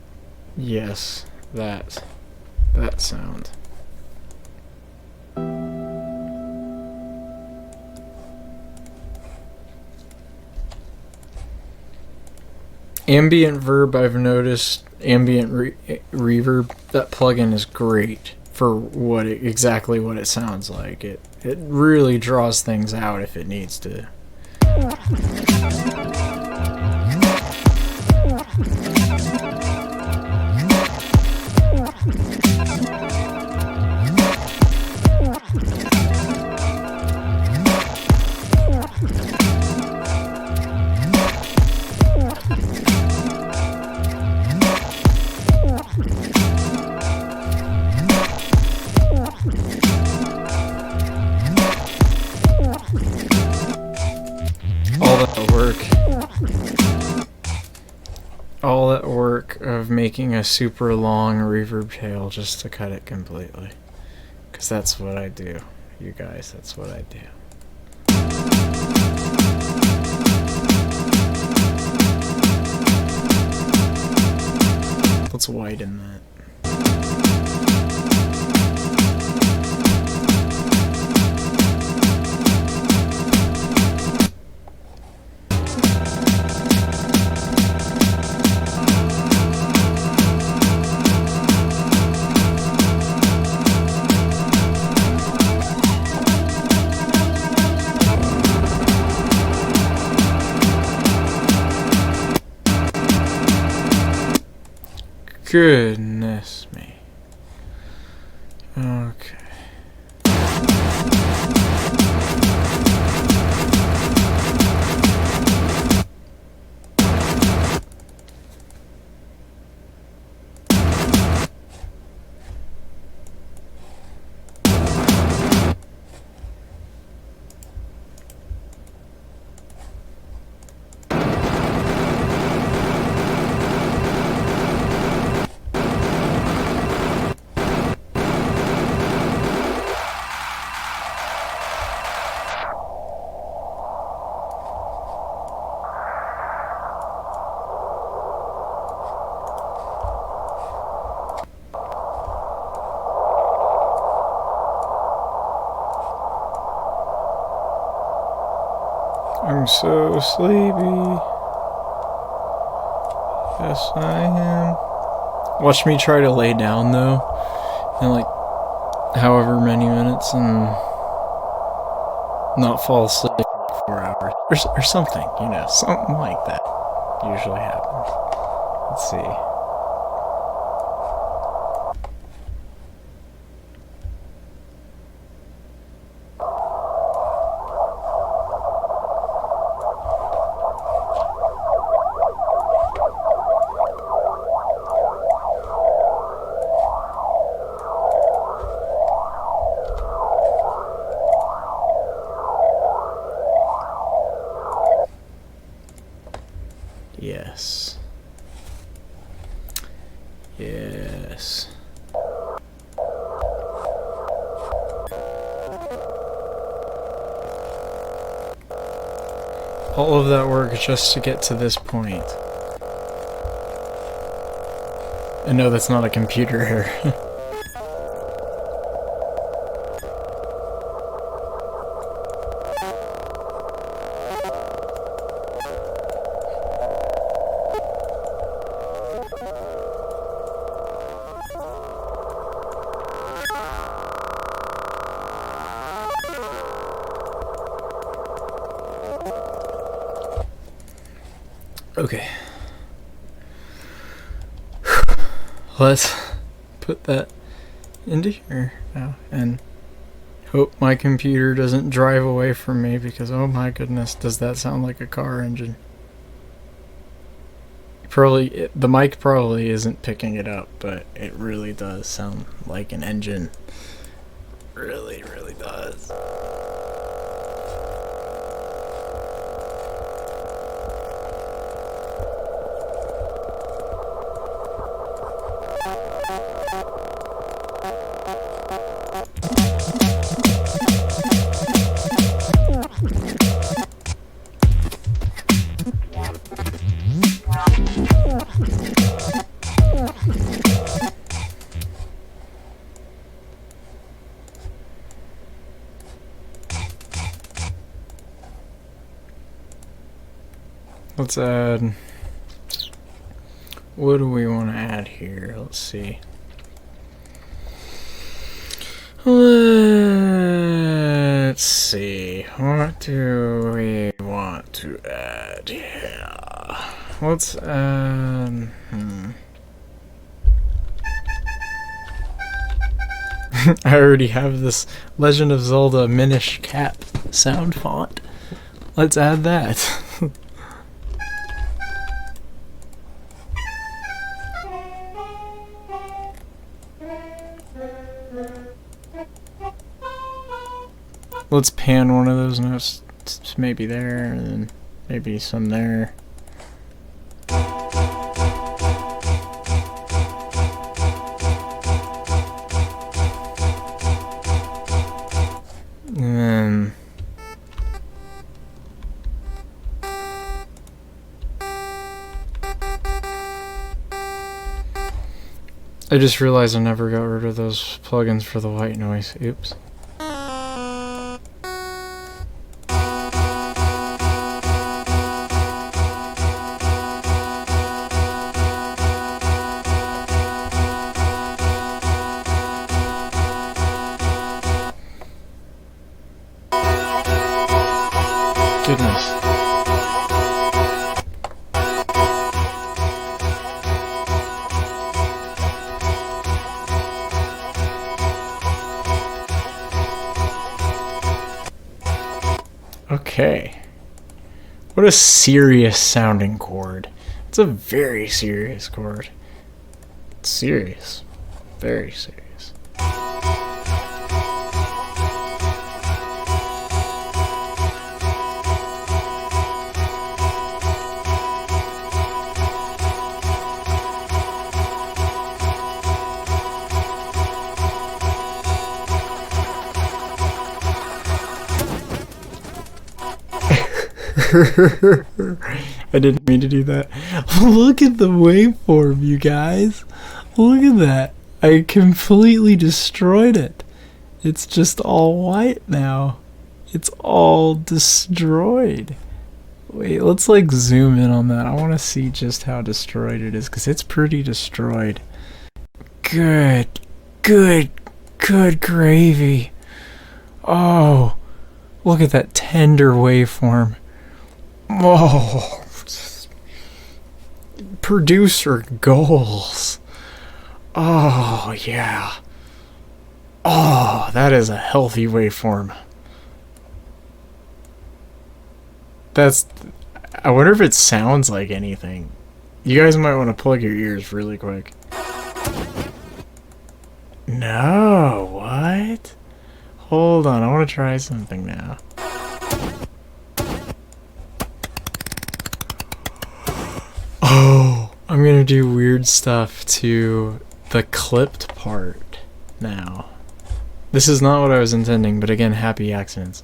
Yes, that sound. Ambient verb, I've noticed, ambient reverb, that plugin is great for exactly what it sounds like. It really draws things out if it needs to. All that work of making a super long reverb tail just to cut it completely. Because that's what I do. You guys, that's what I do. Let's widen that. Goodness me. Okay. I'm so sleepy. Yes, I am. Watch me try to lay down though, in like however many minutes and not fall asleep for 4 hours or something, you know, something like that usually happens. Let's see. All of that work just to get to this point. And no, that's not a computer error. Okay. Let's put that into here now and hope my computer doesn't drive away from me because, oh my goodness, does that sound like a car engine. The mic probably isn't picking it up, but it really does sound like an engine. Really, really does. Let's add, what do we want to add here? Let's see. Let's see. What do we want to add? Yeah. Let's add, I already have this Legend of Zelda Minish Cap sound font. Let's add that. Let's pan one of those notes, maybe there, and then maybe some there. And then I just realized I never got rid of those plugins for the white noise. Oops. Goodness. Okay. What a serious sounding chord. It's a very serious chord. It's serious. Very serious. I didn't mean to do that. Look at the waveform, you guys. Look at that. I completely destroyed it. It's just all white now. It's all destroyed. Wait, let's like zoom in on that. I want to see just how destroyed it is because it's pretty destroyed. Good gravy. Oh, look at that tender waveform. Oh, producer goals. Oh, yeah. Oh, that is a healthy waveform. I wonder if it sounds like anything. You guys might want to plug your ears really quick. No, what? Hold on, I want to try something now. Oh, I'm gonna do weird stuff to the clipped part now. This is not what I was intending, but again, happy accidents.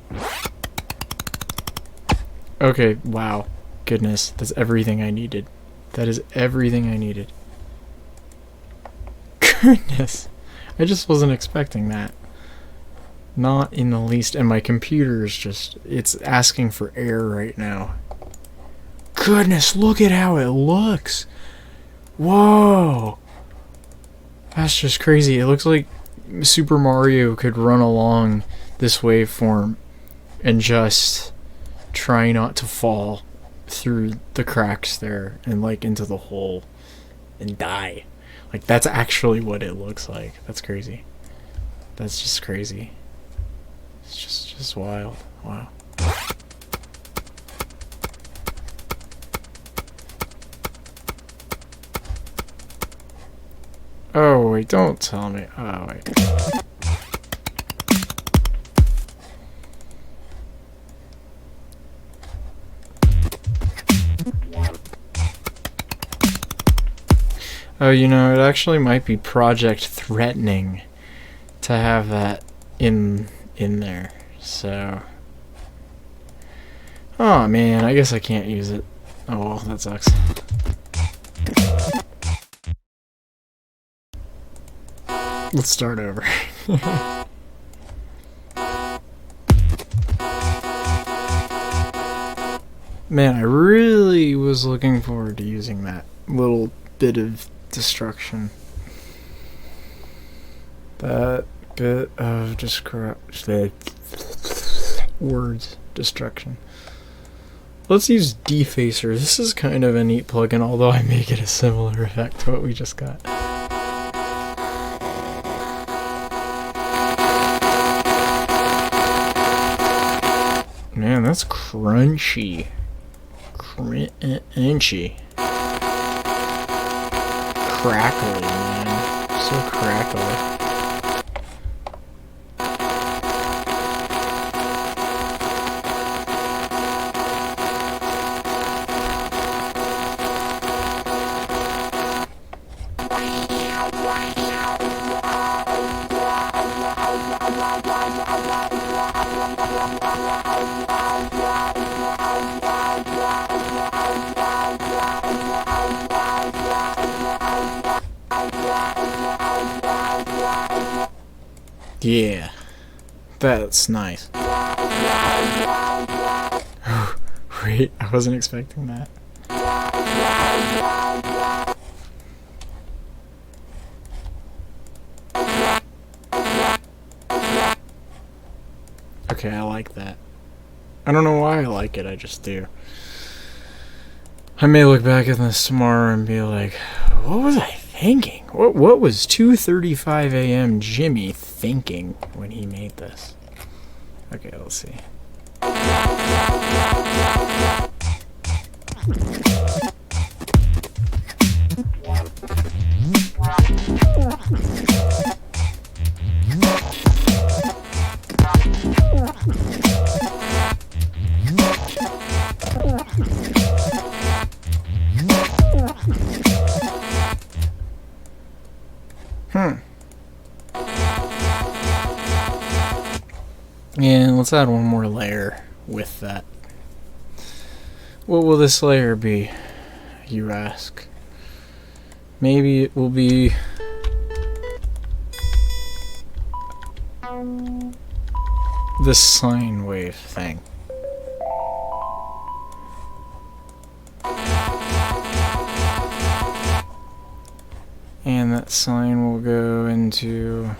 Okay, wow. Goodness, that's everything I needed. That is everything I needed. Goodness. I just wasn't expecting that. Not in the least. And my computer is just... It's asking for air right now. Goodness, look at how it looks. Whoa. That's just crazy. It looks like Super Mario could run along this waveform and just try not to fall through the cracks there and like into the hole and die. Like that's actually what it looks like. That's crazy. That's just crazy. It's just wild. Wow. Oh wait, don't tell me. Oh wait. Oh, you know, it actually might be project threatening to have that in there. So, oh man, I guess I can't use it. Oh well, that sucks. Let's start over. Man, I really was looking forward to using that little bit of destruction. That bit of words destruction. Let's use Defacer. This is kind of a neat plugin, although I may get a similar effect to what we just got. Man, that's crunchy. Crunchy. Crackly, man. So crackly. Yeah, that's nice. Wait, I wasn't expecting that. Okay, I like that. I don't know why I like it, I just do. I may look back at this tomorrow and be like, what was I thinking? What was 2:35 a.m. Jimmy thinking when he made this? Okay, let's see. And let's add one more layer with that. What will this layer be, you ask? Maybe it will be the sine wave thing. And that sine will go into...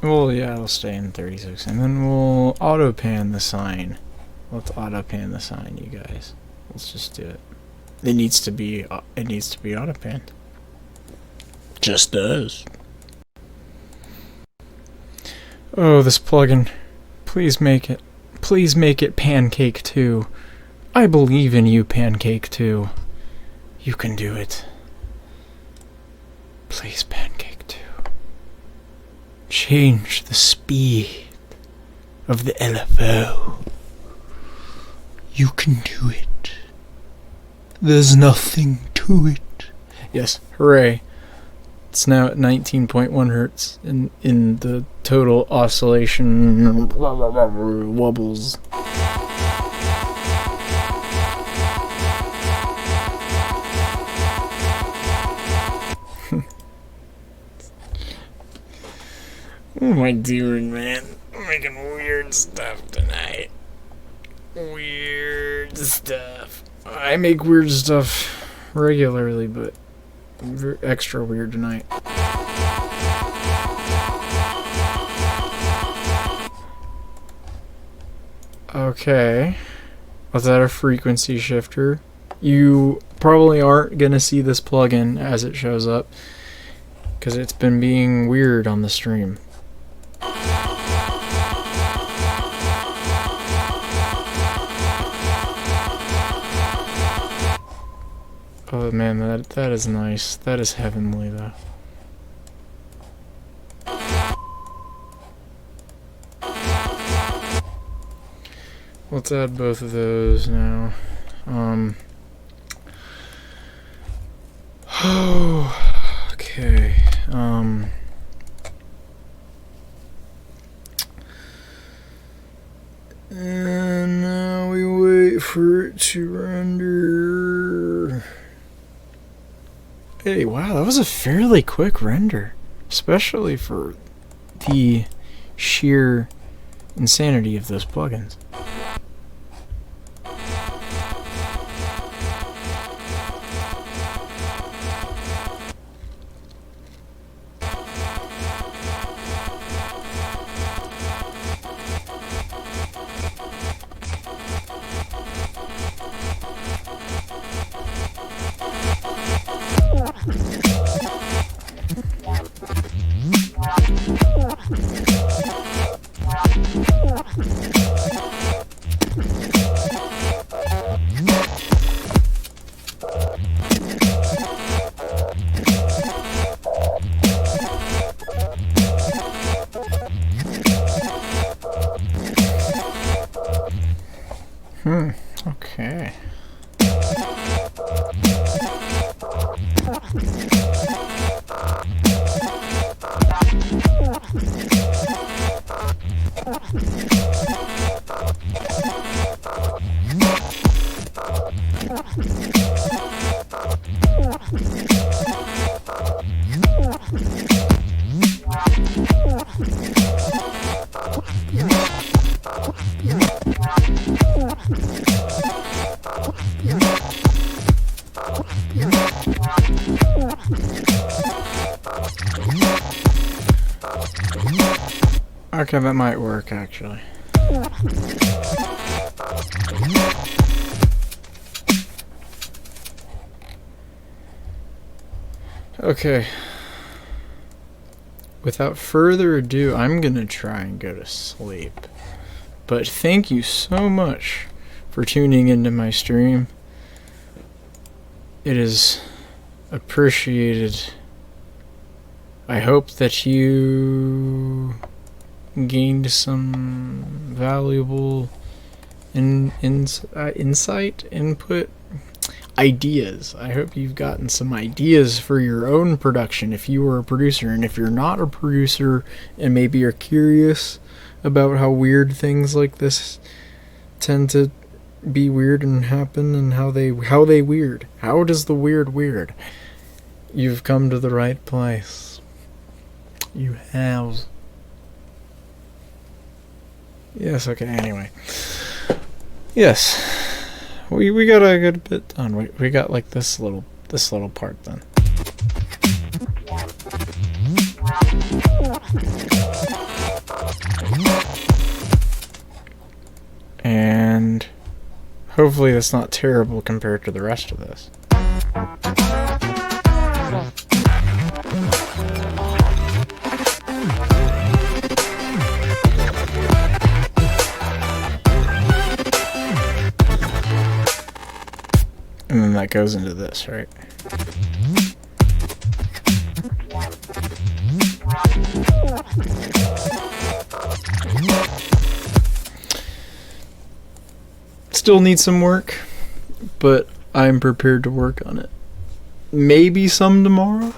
Well, yeah, it'll stay in 36. And then we'll auto-pan the sine. Let's auto-pan the sine, you guys. Let's just do it. It needs to be auto-panned. Just does. Oh, this plugin. Please make it. Please make it Pancake 2. I believe in you, Pancake 2. You can do it. Please, Pancake 2. Change the speed of the LFO. You can do it. There's nothing to it. Yes, hooray. It's now at 19.1 hertz in the total oscillation wobbles. What am I doing, man? I'm making weird stuff tonight. Weird stuff. I make weird stuff regularly, but extra weird tonight. Okay. Was that a frequency shifter? You probably aren't gonna see this plugin as it shows up, because it's been being weird on the stream. Oh man, that is nice. That is heavenly though. Let's add both of those now. Okay. And now we wait for it to render. Hey, wow, that was a fairly quick render, especially for the sheer insanity of those plugins. Okay. Okay, that might work actually. Okay. Without further ado, I'm gonna try and go to sleep. But thank you so much for tuning into my stream. It is appreciated. I hope that you gained some valuable insight, input, ideas. I hope you've gotten some ideas for your own production if you are a producer. And if you're not a producer and maybe you're curious about how weird things like this tend to be weird and happen, and how they weird. How does the weird? You've come to the right place. You have. Yes, okay, anyway. Yes. We got a good bit done. We got like this little part done. And hopefully that's not terrible compared to the rest of this. And then that goes into this, right? Still needs some work, but I'm prepared to work on it. Maybe some tomorrow.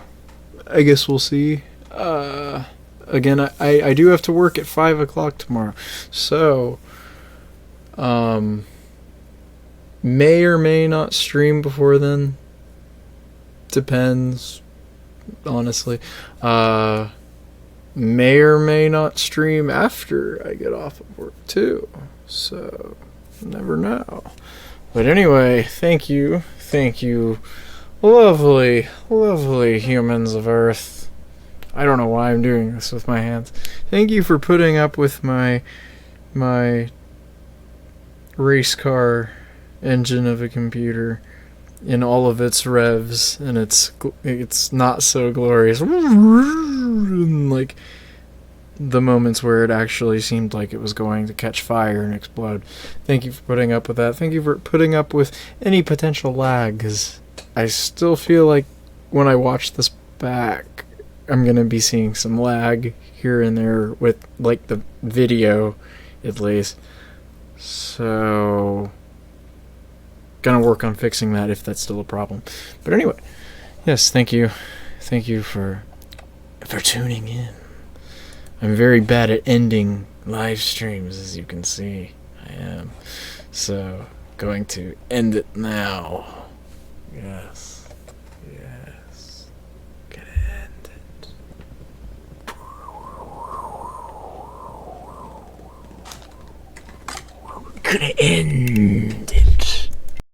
I guess we'll see. Again, I do have to work at 5 o'clock tomorrow. So, may or may not stream before then. Depends, honestly. May or may not stream after I get off of work, too. So, never know. But anyway, thank you. Thank you. Lovely, lovely humans of Earth. I don't know why I'm doing this with my hands. Thank you for putting up with my race car engine of a computer in all of its revs, and it's not so glorious. Like the moments where it actually seemed like it was going to catch fire and explode. Thank you for putting up with that. Thank you for putting up with any potential lag, because I still feel like when I watch this back, I'm going to be seeing some lag here and there with, like, the video, at least. So, gonna work on fixing that if that's still a problem. But anyway, yes, thank you. Thank you for tuning in. I'm very bad at ending live streams, as you can see. I am. So, going to end it now. Yes. Yes. Gonna end it. Gonna end